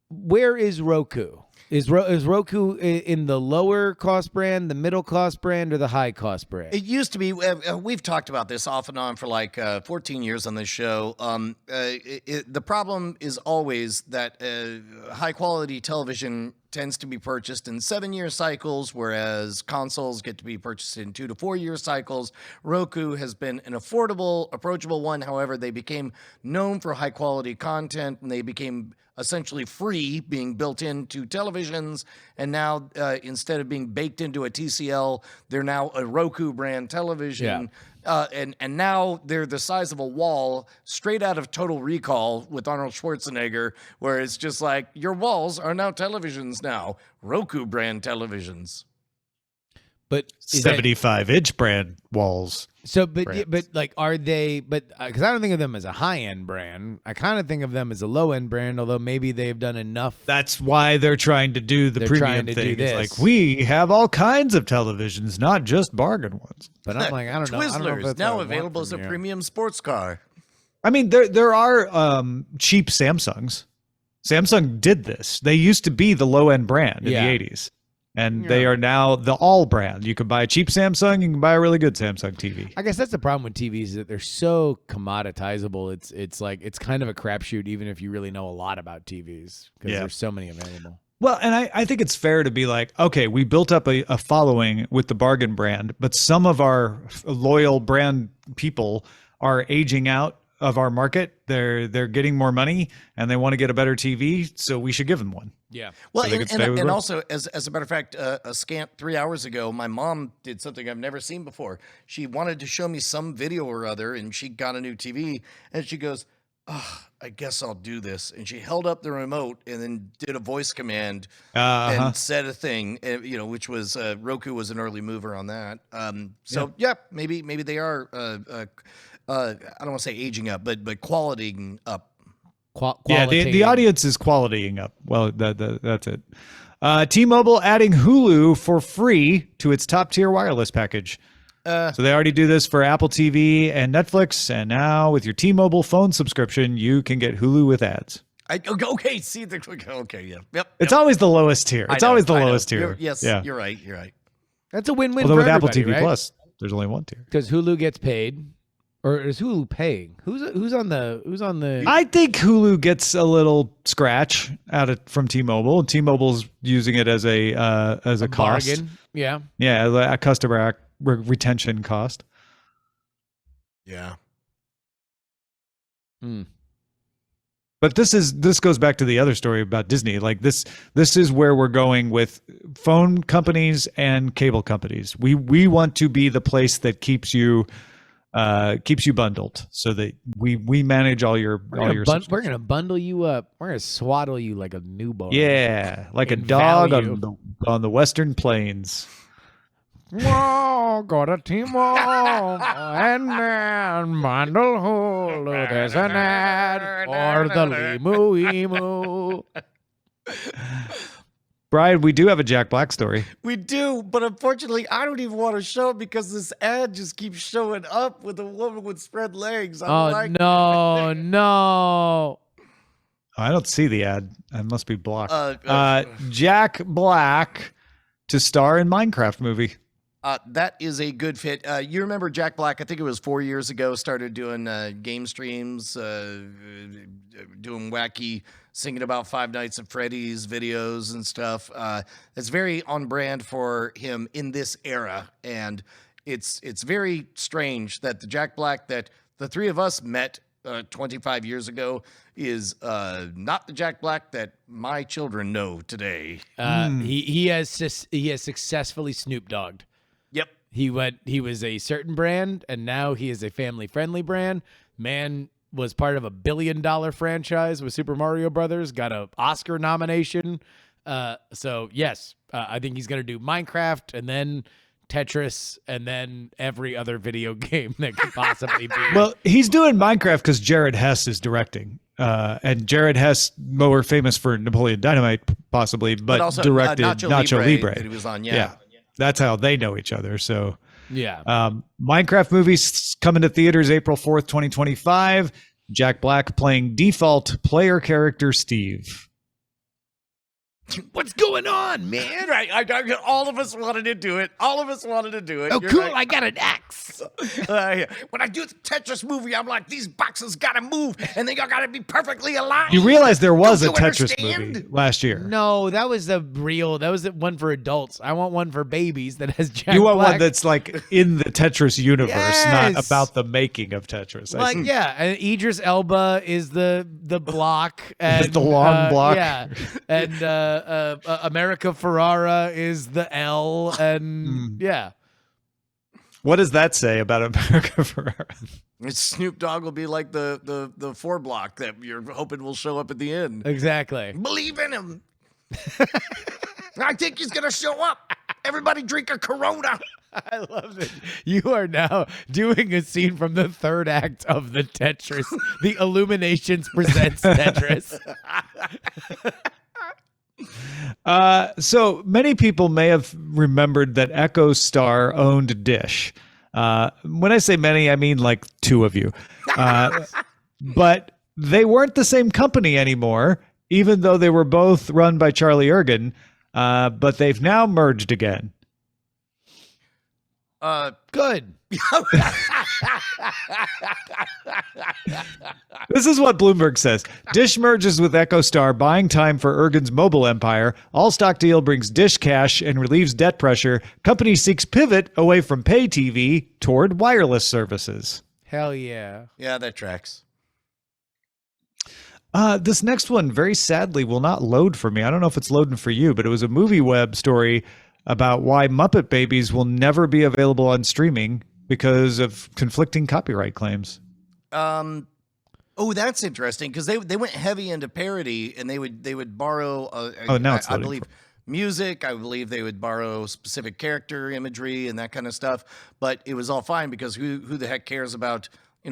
Speaker 3: Where is Roku? Is Roku in the lower cost brand, the middle cost brand, or the high cost brand?
Speaker 2: It used to be. We've talked about this off and on for like 14 years on this show. The problem is always that high quality television tends to be purchased in 7-year cycles, whereas consoles get to be purchased in 2 to 4 year cycles. Roku has been an affordable, approachable one. However, they became known for high quality content, and they became essentially free, being built into televisions. And now, instead of being baked into a TCL, they're now a Roku brand television. And now they're the size of a wall, straight out of Total Recall with Arnold Schwarzenegger, where it's just like, your walls are now televisions now. Roku brand televisions.
Speaker 3: But is that-
Speaker 1: 75-inch brand walls.
Speaker 3: So, but
Speaker 1: brands.
Speaker 3: like, are they? But because I don't think of them as a high end brand, I kind of think of them as a low end brand. Although maybe they've done enough.
Speaker 1: That's why they're trying to do the
Speaker 3: They're
Speaker 1: premium
Speaker 3: trying to do
Speaker 1: thing. It's
Speaker 3: this.
Speaker 1: like, we have all kinds of televisions, not just bargain ones.
Speaker 3: But I'm like, I don't know. I don't know if
Speaker 2: Twizzlers,
Speaker 3: that's
Speaker 2: now
Speaker 3: what I want
Speaker 2: available as a
Speaker 3: from you.
Speaker 2: premium sports car.
Speaker 1: I mean, there are cheap Samsungs. Samsung did this. They used to be the low end brand in
Speaker 3: Yeah.
Speaker 1: the 80s. And they are now the all brand. You can buy a cheap Samsung, you can buy a really good Samsung TV.
Speaker 3: I guess that's the problem with TVs is that they're so commoditizable. It's like it's kind of a crapshoot, even if you really know a lot about TVs, because
Speaker 1: Yeah.
Speaker 3: there's so many available.
Speaker 1: Well, and I think it's fair to be like, okay, we built up a following with the bargain brand, but some of our loyal brand people are aging out of our market. They're getting more money and they want to get a better TV, so we should give them one.
Speaker 3: Yeah.
Speaker 2: Well,
Speaker 1: So they
Speaker 2: and,
Speaker 1: could stay with
Speaker 2: and
Speaker 1: Roku.
Speaker 2: also, as a matter of fact, a scant 3 hours ago, my mom did something I've never seen before. She wanted to show me some video or other, and she got a new TV, and she goes, "Oh, I guess I'll do this." And she held up the remote and then did a voice command and said a thing, which was Roku was an early mover on that. Maybe they are. I don't want to say aging up, but qualitying up.
Speaker 1: Yeah, the audience is qualitying up. Well, that's it. T-Mobile adding Hulu for free to its top-tier wireless package. So they already do this for Apple TV and Netflix, and now with your T-Mobile phone subscription, you can get Hulu with ads.
Speaker 2: Okay, see the yeah, yep.
Speaker 1: It's always the lowest tier. It's always the lowest tier.
Speaker 2: Yes,
Speaker 1: yeah.
Speaker 2: You're right.
Speaker 3: That's a win-win.
Speaker 1: Although
Speaker 3: for
Speaker 1: with Apple
Speaker 3: everybody,
Speaker 1: TV
Speaker 3: right?
Speaker 1: Plus, there's only one tier.
Speaker 3: Because Hulu gets paid, or is Hulu paying? Who's on the?
Speaker 1: I think Hulu gets a little scratch from T-Mobile, and T-Mobile's using it as a cost.
Speaker 3: bargain. Yeah.
Speaker 1: Yeah, a customer retention cost.
Speaker 2: Yeah.
Speaker 3: Hmm.
Speaker 1: But this goes back to the other story about Disney. Like this is where we're going with phone companies and cable companies. We want to be the place that keeps you bundled, so that we manage all your
Speaker 3: We're gonna bundle you up. We're gonna swaddle you like a newborn.
Speaker 1: Yeah, like a
Speaker 3: In
Speaker 1: dog
Speaker 3: value.
Speaker 1: on the Western Plains.
Speaker 3: Whoa, got a T-Mobile and then bundle Hulu. There's an ad for the emu.
Speaker 1: Brian, we do have a Jack Black story.
Speaker 2: We do, but unfortunately, I don't even want to show it because this ad just keeps showing up with a woman with spread legs.
Speaker 3: No.
Speaker 1: I don't see the ad. I must be blocked.
Speaker 2: Uh,
Speaker 1: Jack Black to star in Minecraft movie.
Speaker 2: That is a good fit. You remember Jack Black? I think it was 4 years ago. Started doing game streams, doing wacky, singing about Five Nights at Freddy's videos and stuff. It's very on brand for him in this era, and it's very strange that the Jack Black that the three of us met 25 years ago is not the Jack Black that my children know today.
Speaker 3: He has successfully Snoop Dogged.
Speaker 2: Yep.
Speaker 3: He was a certain brand, and now he is a family-friendly brand. Man was part of a $1 billion franchise with Super Mario Brothers, got an Oscar nomination. So yes, I think he's gonna do Minecraft and then Tetris and then every other video game that could possibly be.
Speaker 1: Well, he's doing Minecraft because Jared Hess is directing. And Jared Hess, more famous for Napoleon Dynamite, possibly, but
Speaker 2: also,
Speaker 1: directed
Speaker 2: Nacho Libre
Speaker 1: that
Speaker 2: he was on.
Speaker 1: Yeah, that's how they know each other. So,
Speaker 3: yeah.
Speaker 1: Minecraft movie's coming to theaters April 4th, 2025. Jack Black playing default player character Steve.
Speaker 3: What's going on, man?
Speaker 2: Right. All of us wanted to do it. All of us wanted to do it.
Speaker 3: Oh,
Speaker 2: You're
Speaker 3: cool.
Speaker 2: right.
Speaker 3: I got an axe.
Speaker 2: When I do the Tetris movie, I'm like, these boxes got to move, and they all got to be perfectly aligned.
Speaker 1: You realize there was a
Speaker 2: Don't you
Speaker 1: Tetris
Speaker 2: understand?
Speaker 1: movie last year.
Speaker 3: No, that was the one for adults. I want one for babies that has Jack
Speaker 1: You want
Speaker 3: Black.
Speaker 1: one that's like in the Tetris universe, not
Speaker 3: Yes.
Speaker 1: about the making of Tetris. I
Speaker 3: Like,
Speaker 1: see.
Speaker 3: yeah, and Idris Elba is the block, and
Speaker 1: The long block.
Speaker 3: yeah, and America Ferrara is the L, and yeah,
Speaker 1: What does that say about America Ferrera?
Speaker 2: Snoop Dogg will be like the 4 block that you're hoping will show up at the end.
Speaker 3: exactly.
Speaker 2: Believe in him. I think he's gonna show up. Everybody drink a Corona.
Speaker 3: I love it. You are now doing a scene from the third act of the Tetris. The Illuminations presents Tetris.
Speaker 1: So many people may have remembered that Echo Star owned Dish. When I say many, I mean like 2 of you. But they weren't the same company anymore, even though they were both run by Charlie Ergen. But they've now merged again.
Speaker 3: Good.
Speaker 1: This is what Bloomberg says. Dish merges with EchoStar, buying time for Ergen's mobile empire. All stock deal brings Dish cash and relieves debt pressure. Company seeks pivot away from pay TV toward wireless services.
Speaker 3: Hell yeah.
Speaker 2: Yeah, that tracks.
Speaker 1: This next one, very sadly, will not load for me. I don't know if it's loading for you, but it was a movie web story about why Muppet Babies will never be available on streaming because of conflicting copyright claims.
Speaker 2: Oh, that's interesting because they went heavy into parody and they would borrow.
Speaker 1: Now it's
Speaker 2: I
Speaker 1: loading
Speaker 2: believe music. I believe they would borrow specific character imagery and that kind of stuff. But it was all fine because who the heck cares about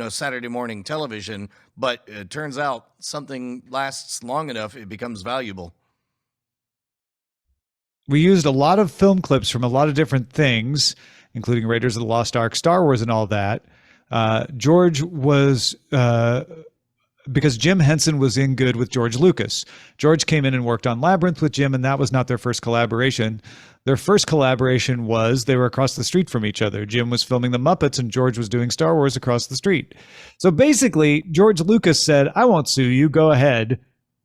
Speaker 2: Saturday morning television? But it turns out something lasts long enough, it becomes valuable.
Speaker 1: We used a lot of film clips from a lot of different things, including Raiders of the Lost Ark, Star Wars, and all that. George was, because Jim Henson was in good with George Lucas. George came in and worked on Labyrinth with Jim, and that was not their first collaboration. Their first collaboration was they were across the street from each other. Jim was filming The Muppets, and George was doing Star Wars across the street. So basically, George Lucas said, I won't sue you, go ahead.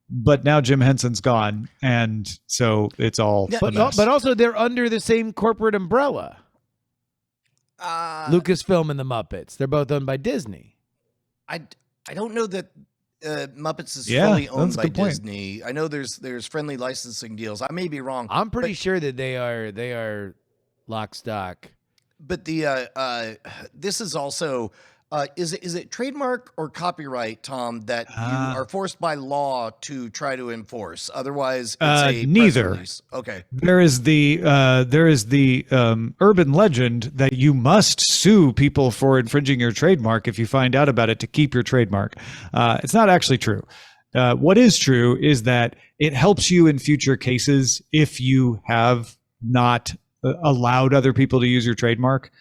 Speaker 1: But now Jim Henson's gone, and so it's all a mess.
Speaker 3: But also they're under the same corporate umbrella. Lucasfilm and the Muppets. They're both owned by Disney.
Speaker 2: I don't know that Muppets is
Speaker 1: Yeah,
Speaker 2: fully owned
Speaker 1: that's a
Speaker 2: by
Speaker 1: good point.
Speaker 2: Disney. I know there's friendly licensing deals. I may be wrong.
Speaker 3: I'm pretty sure that they are lock stock.
Speaker 2: But the this is also is it trademark or copyright, Tom, that you are forced by law to try to enforce? Otherwise, it's a press
Speaker 1: neither.
Speaker 2: release. Okay.
Speaker 1: There is the urban legend that you must sue people for infringing your trademark if you find out about it to keep your trademark. It's not actually true. What is true is that it helps you in future cases if you have not allowed other people to use your trademark.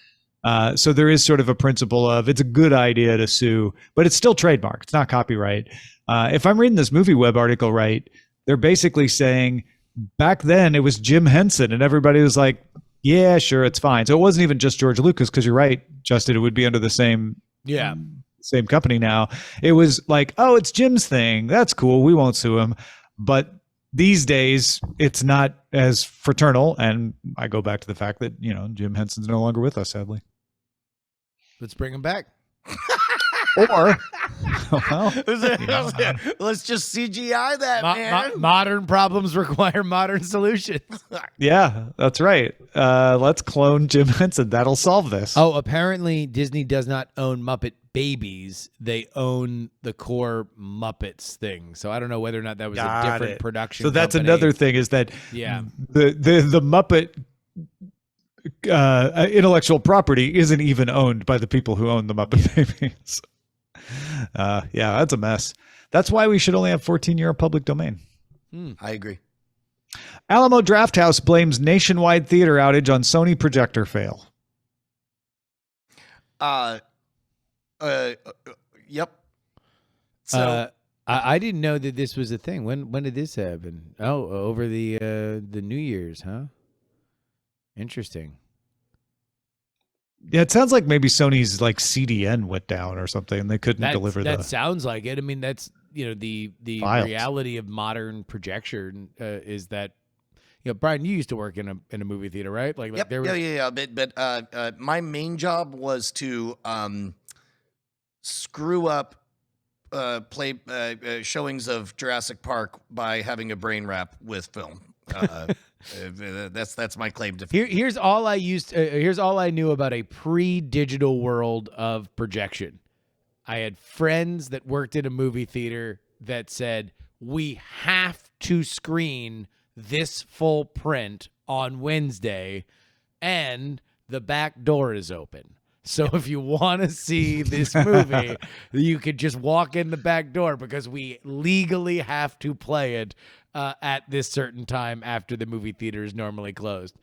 Speaker 1: So there is sort of a principle of it's a good idea to sue, but it's still trademark. It's not copyright. If I'm reading this movie web article right, they're basically saying back then it was Jim Henson and everybody was like, yeah, sure, it's fine. So it wasn't even just George Lucas, because you're right, Justin, it would be under the same company now. It was like, oh, it's Jim's thing. That's cool. We won't sue him. But these days, it's not as fraternal. And I go back to the fact that, Jim Henson's no longer with us, sadly.
Speaker 3: Let's bring him back.
Speaker 1: Or,
Speaker 2: Let's just CGI that, man.
Speaker 3: Modern problems require modern solutions.
Speaker 1: yeah, that's right. Let's clone Jim Henson. That'll solve this.
Speaker 3: Oh, apparently Disney does not own Muppet Babies, they own the core Muppets thing. So I don't know whether or not that was a
Speaker 1: Got
Speaker 3: different
Speaker 1: it.
Speaker 3: production.
Speaker 1: So that's
Speaker 3: company.
Speaker 1: another thing is that
Speaker 3: Yeah.
Speaker 1: the Muppet intellectual property isn't even owned by the people who own the Muppet Babies. Yeah, that's a mess. That's why we should only have 14-year public domain.
Speaker 2: I agree.
Speaker 1: Alamo Drafthouse blames nationwide theater outage on Sony projector fail.
Speaker 2: Yep. So
Speaker 3: I didn't know that this was a thing. When did this happen? Oh, over the New Year's, huh? Interesting.
Speaker 1: Yeah, it sounds like maybe Sony's like CDN went down or something. They couldn't deliver
Speaker 3: that
Speaker 1: the.
Speaker 3: sounds like it. I mean, that's the
Speaker 1: files.
Speaker 3: reality of modern projection is that Brian, you used to work in a movie theater, right? Like
Speaker 2: yep.
Speaker 3: there was
Speaker 2: Yeah. But my main job was to screw up play showings of Jurassic Park by having a brain wrap with film. That's my claim to fame.
Speaker 3: Here's all I knew about a pre-digital world of projection. I had friends that worked in a movie theater that said, we have to screen this full print on Wednesday and the back door is open. So if you want to see this movie, you could just walk in the back door because we legally have to play it at this certain time after the movie theater is normally closed.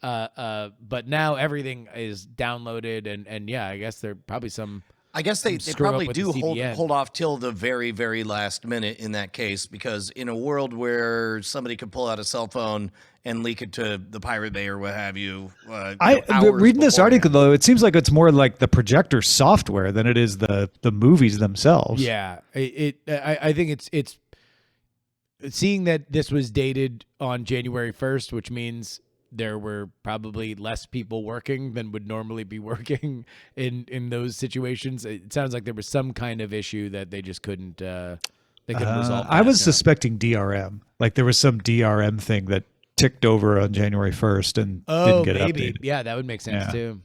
Speaker 3: But now everything is downloaded and yeah, I guess there are probably some.
Speaker 2: I guess they
Speaker 3: screw up
Speaker 2: probably
Speaker 3: with
Speaker 2: do
Speaker 3: the CDN.
Speaker 2: hold off till the very, very last minute in that case, because in a world where somebody could pull out a cell phone and leak it to the Pirate Bay or what have you,
Speaker 1: Reading this article though, it seems like it's more like the projector software than it is the movies themselves.
Speaker 3: Yeah, I think it's seeing that this was dated on January 1st, which means there were probably less people working than would normally be working in those situations. It sounds like there was some kind of issue that they just couldn't resolve.
Speaker 1: I was suspecting DRM. Like there was some DRM thing that ticked over on January 1st and didn't get updated.
Speaker 3: Yeah, that would make sense too.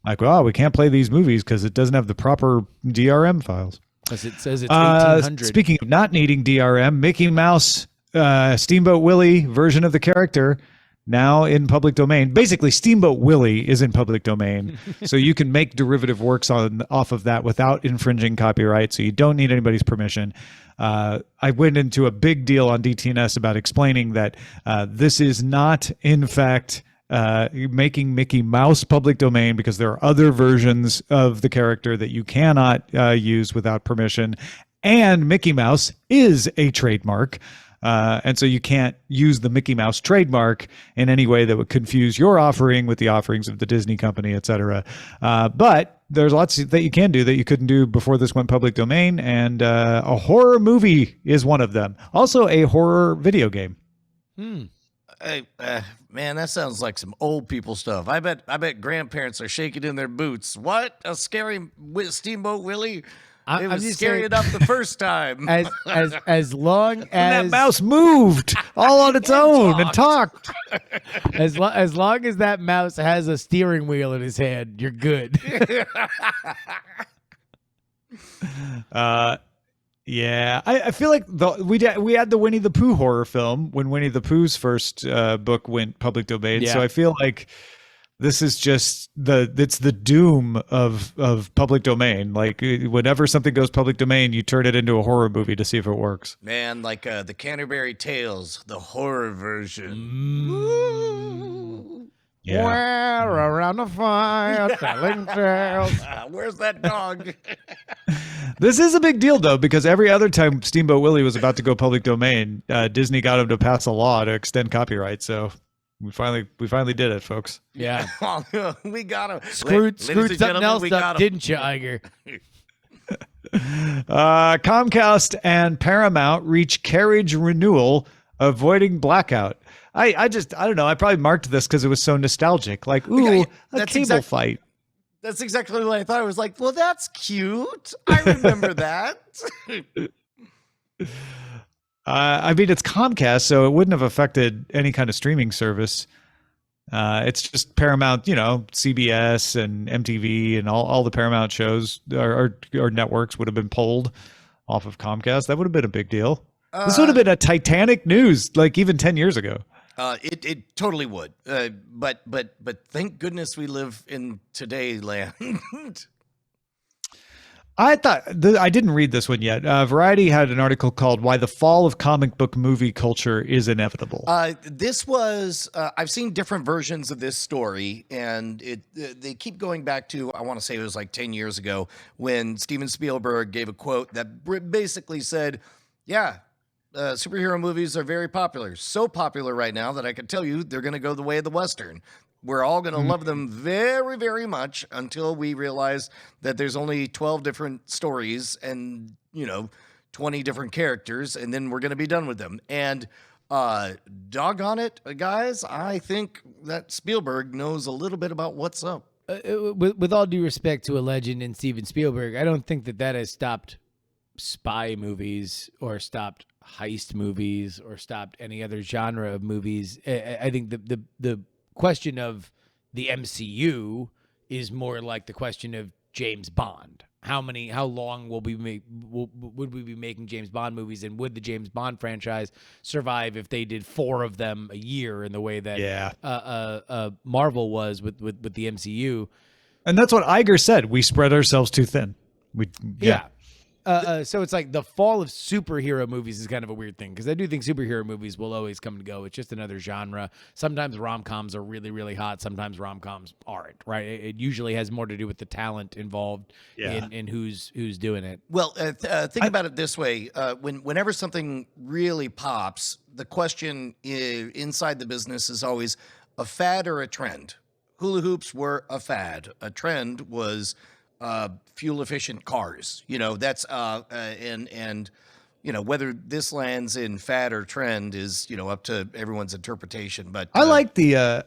Speaker 1: Like, well, we can't play these movies because it doesn't have the proper DRM files.
Speaker 3: Because it says it's 1800.
Speaker 1: Speaking of not needing DRM, Mickey Mouse, Steamboat Willie version of the character now in public domain. Basically, Steamboat Willie is in public domain, so you can make derivative works off of that without infringing copyright, so you don't need anybody's permission. I went into a big deal on DTNS about explaining that this is not, in fact, making Mickey Mouse public domain because there are other versions of the character that you cannot use without permission, and Mickey Mouse is a trademark. And so you can't use the Mickey Mouse trademark in any way that would confuse your offering with the offerings of the Disney company, et cetera. But there's lots that you can do that you couldn't do before this went public domain, and a horror movie is one of them. Also a horror video game.
Speaker 2: Hey, man, that sounds like some old people stuff. I bet grandparents are shaking in their boots. What? A scary Steamboat Willie? It was scary enough the first time.
Speaker 3: As long as
Speaker 1: And that mouse moved all on its own and talked.
Speaker 3: as long as that mouse has a steering wheel in his hand, you're good.
Speaker 1: Yeah, I feel like we had the Winnie the Pooh horror film when Winnie the Pooh's first book went public domain.
Speaker 3: Yeah.
Speaker 1: So I feel like this is just it's the doom of public domain. Like whenever something goes public domain, you turn it into a horror movie to see if it works.
Speaker 2: Man, like the Canterbury Tales, the horror version.
Speaker 1: Yeah.
Speaker 3: We're around the fire telling tales.
Speaker 2: Where's that dog?
Speaker 1: This is a big deal though, because every other time Steamboat Willie was about to go public domain, Disney got him to pass a law to extend copyright. So we finally did it, folks.
Speaker 3: Yeah.
Speaker 2: We got him.
Speaker 3: Screwed something else
Speaker 2: we
Speaker 3: up,
Speaker 2: got him.
Speaker 3: didn't you, Iger?
Speaker 1: Comcast and Paramount reach carriage renewal, avoiding blackout. I don't know. I probably marked this because it was so nostalgic. Like, ooh, a cable fight.
Speaker 2: That's exactly what I thought. I was like, well, that's cute. I remember that.
Speaker 1: I mean, it's Comcast, so it wouldn't have affected any kind of streaming service. It's just Paramount, CBS and MTV and all the Paramount shows or networks would have been pulled off of Comcast. That would have been a big deal. This would have been a Titanic news, like even 10 years ago.
Speaker 2: It totally would. But thank goodness we live in today land.
Speaker 1: I thought I didn't read this one yet. Variety had an article called "Why the Fall of Comic Book Movie Culture is Inevitable."
Speaker 2: This was I've seen different versions of this story, and they keep going back to, I want to say it was like 10 years ago, when Steven Spielberg gave a quote that basically said, "Yeah, superhero movies are very popular, so popular right now that I can tell you they're going to go the way of the Western. We're all going to love them very, very much until we realize that there's only 12 different stories and, 20 different characters, and then we're going to be done with them." And doggone it, guys, I think that Spielberg knows a little bit about what's up.
Speaker 3: With all due respect to a legend in Steven Spielberg, I don't think that has stopped spy movies or stopped heist movies or stopped any other genre of movies. I think the question of the MCU is more like the question of James Bond. How long would we be making James Bond movies, and would the James Bond franchise survive if they did 4 of them a year in the way that Marvel was with the MCU?
Speaker 1: And that's what Iger said. We spread ourselves too thin.
Speaker 3: So it's like the fall of superhero movies is kind of a weird thing, because I do think superhero movies will always come and go. It's just another genre. Sometimes rom-coms are really, really hot. Sometimes rom-coms aren't, right? It usually has more to do with the talent involved in who's doing it.
Speaker 2: Well, think about it this way. Whenever something really pops, the question inside the business is always a fad or a trend. Hula hoops were a fad. A trend was fuel efficient cars, that's and whether this lands in fad or trend is up to everyone's interpretation. But
Speaker 1: I like the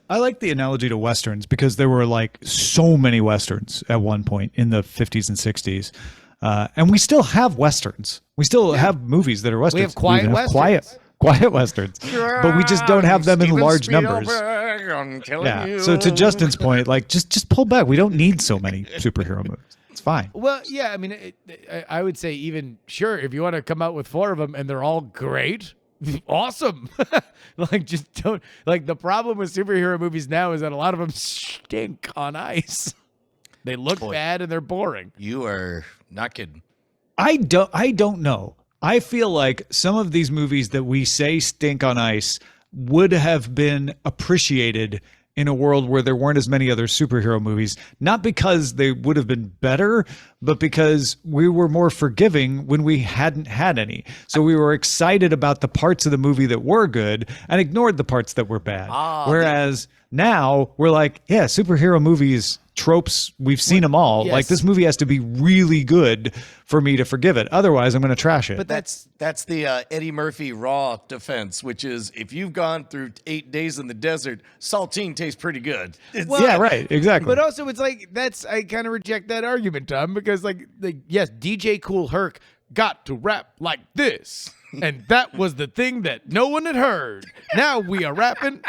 Speaker 1: analogy to westerns, because there were like so many westerns at one point in the 50s and 60s, and we still have westerns. We still have movies that are westerns.
Speaker 3: We have quiet westerns.
Speaker 1: Quiet westerns, but we just don't have them in large numbers. So to Justin's point, like just pull back. We don't need so many superhero movies. It's fine.
Speaker 3: Well, yeah, I mean, I would say even sure if you want to come out with 4 of them and they're all great, awesome. Like, just don't. Like, the problem with superhero movies now is that a lot of them stink on ice. They look bad and they're boring.
Speaker 2: You are not kidding.
Speaker 1: I don't know. I feel like some of these movies that we say stink on ice would have been appreciated in a world where there weren't as many other superhero movies, not because they would have been better, but because we were more forgiving when we hadn't had any. So we were excited about the parts of the movie that were good and ignored the parts that were bad. Whereas now we're like, yeah, superhero movies, tropes, we've seen them all.
Speaker 3: Yes.
Speaker 1: Like, this movie has to be really good for me to forgive it. Otherwise, I'm going to trash it.
Speaker 2: But that's the Eddie Murphy Raw defense, which is, if you've gone through 8 days in the desert, saltine tastes pretty good.
Speaker 1: Yeah, right. Exactly.
Speaker 3: But also, it's like, I kind of reject that argument, Tom, because like yes, DJ Kool Herc got to rap like this. And that was the thing that no one had heard. Now we are rapping.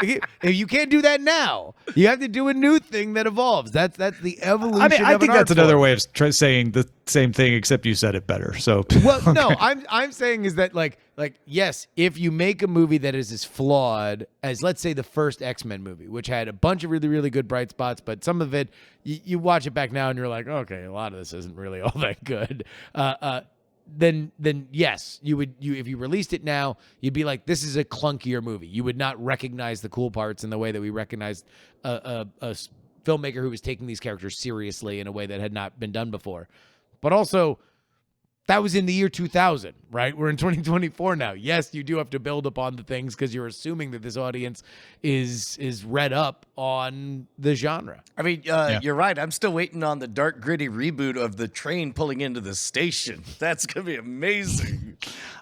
Speaker 3: You can't do that now. You have to do a new thing that evolves. That's the evolution.
Speaker 1: I mean, I think that's another
Speaker 3: form.
Speaker 1: way of saying the same thing, except you said it better. So,
Speaker 3: well, no, I'm saying is that like yes, if you make a movie that is as flawed as, let's say, the first X-Men movie, which had a bunch of really, really good bright spots, but some of it you watch it back now and you're like, okay, a lot of this isn't really all that good. Then yes, you would if you released it now, you'd be like, this is a clunkier movie. You would not recognize the cool parts in the way that we recognized a filmmaker who was taking these characters seriously in a way that had not been done before. But also, that was in the year 2000, right? We're in 2024 now. Yes, you do have to build upon the things because you're assuming that this audience is read up on the genre.
Speaker 2: I mean, You're right. I'm still waiting on the dark, gritty reboot of the train pulling into the station. That's going to be amazing.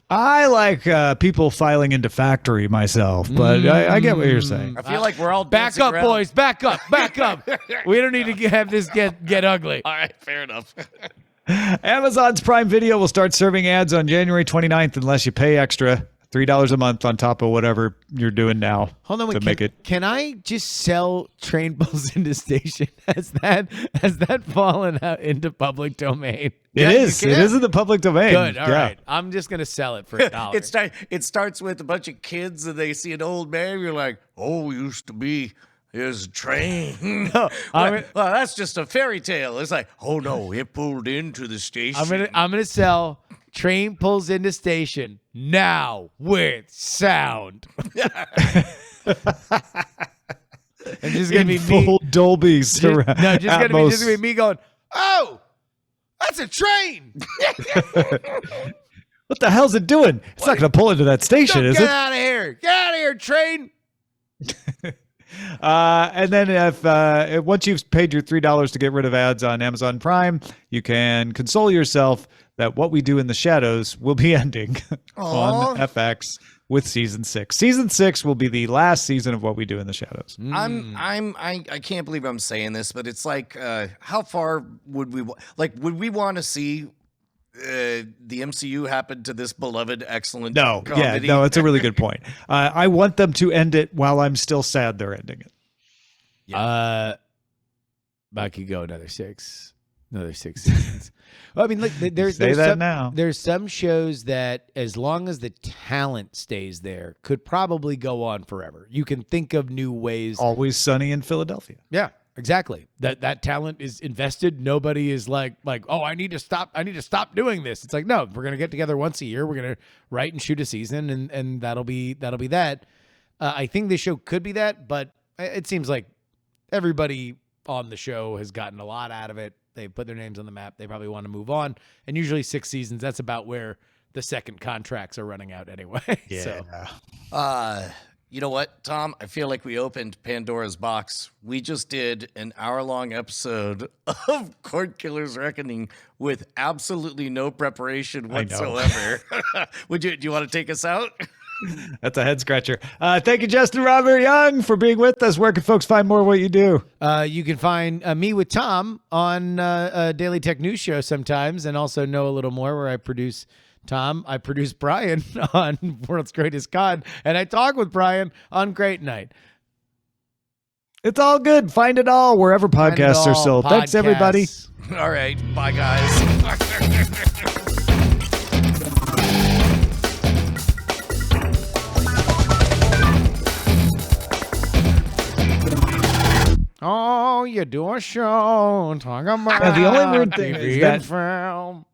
Speaker 1: I like people filing into Factory myself, but I get what you're saying.
Speaker 2: I feel like we're all
Speaker 3: back
Speaker 2: dancing
Speaker 3: up,
Speaker 2: around.
Speaker 3: boys. Back up. We don't need to have this get ugly.
Speaker 2: All right, fair enough.
Speaker 1: Amazon's Prime Video will start serving ads on January 29th unless you pay extra. $3 a month on top of whatever you're doing now.
Speaker 3: Hold on, wait,
Speaker 1: to make it.
Speaker 3: Can I just sell Train Pulls into Station? Has that fallen out into public domain?
Speaker 1: It is. It is in the public domain.
Speaker 3: Good. All
Speaker 1: yeah.
Speaker 3: right. I'm just gonna sell it for $1.
Speaker 2: It starts with a bunch of kids and they see an old man. You're like, oh, used to be. Here's a train.
Speaker 3: No,
Speaker 2: well, that's just a fairy tale. It's like, oh no, it pulled into the station.
Speaker 3: I'm gonna sell Train Pulls into Station now with sound. And just gonna
Speaker 1: In
Speaker 3: be
Speaker 1: full
Speaker 3: me.
Speaker 1: Dolby surround.
Speaker 3: No, just
Speaker 1: Atmos.
Speaker 3: gonna be me going, oh, that's a train.
Speaker 1: What the hell's it doing? It's not going to pull into that station, is
Speaker 3: Get
Speaker 1: it?
Speaker 3: out of here. Get out of here, train.
Speaker 1: And then if once you've paid your $3 to get rid of ads on Amazon Prime, you can console yourself that What We Do in the Shadows will be ending on FX with season 6. Season 6 will be the last season of What We Do in the Shadows.
Speaker 2: I can't believe I'm saying this, but it's like, how far would we want to see the MCU happen to this beloved, excellent comedy?
Speaker 1: No, it's a really good point. I want them to end it while I'm still sad they're ending it.
Speaker 3: I could go another 6 seasons. Well, I mean, look, there's some shows that, as long as the talent stays there, could probably go on forever. You can think of new ways.
Speaker 1: Always Sunny in Philadelphia.
Speaker 3: Yeah, exactly. That talent is invested. Nobody is like, oh, I need to stop doing this. It's like, no, we're gonna get together once a year. We're gonna write and shoot a season, and that'll be that. I think this show could be that, but it seems like everybody on the show has gotten a lot out of it. They put their names on the map. They probably want to move on. And usually 6 seasons, that's about where the second contracts are running out anyway.
Speaker 1: Yeah.
Speaker 2: So. You know what, Tom? I feel like we opened Pandora's box. We just did an hour-long episode of Cordkillers Reckoning with absolutely no preparation whatsoever. Do you want to take us out?
Speaker 1: That's a head scratcher. Thank you, Justin Robert Young, for being with us. Where can folks find more of what you do?
Speaker 3: You can find me with Tom on a Daily Tech News show sometimes, and also Know a Little More, where I produce Tom. I produce Brian on World's Greatest Con, and I talk with Brian on Great Night.
Speaker 1: It's all good. Find it all wherever podcasts are sold. Thanks, everybody.
Speaker 2: All right. Bye, guys.
Speaker 3: Oh, you do a show talking about
Speaker 1: the only weird thing is
Speaker 3: TV
Speaker 1: that
Speaker 3: and film.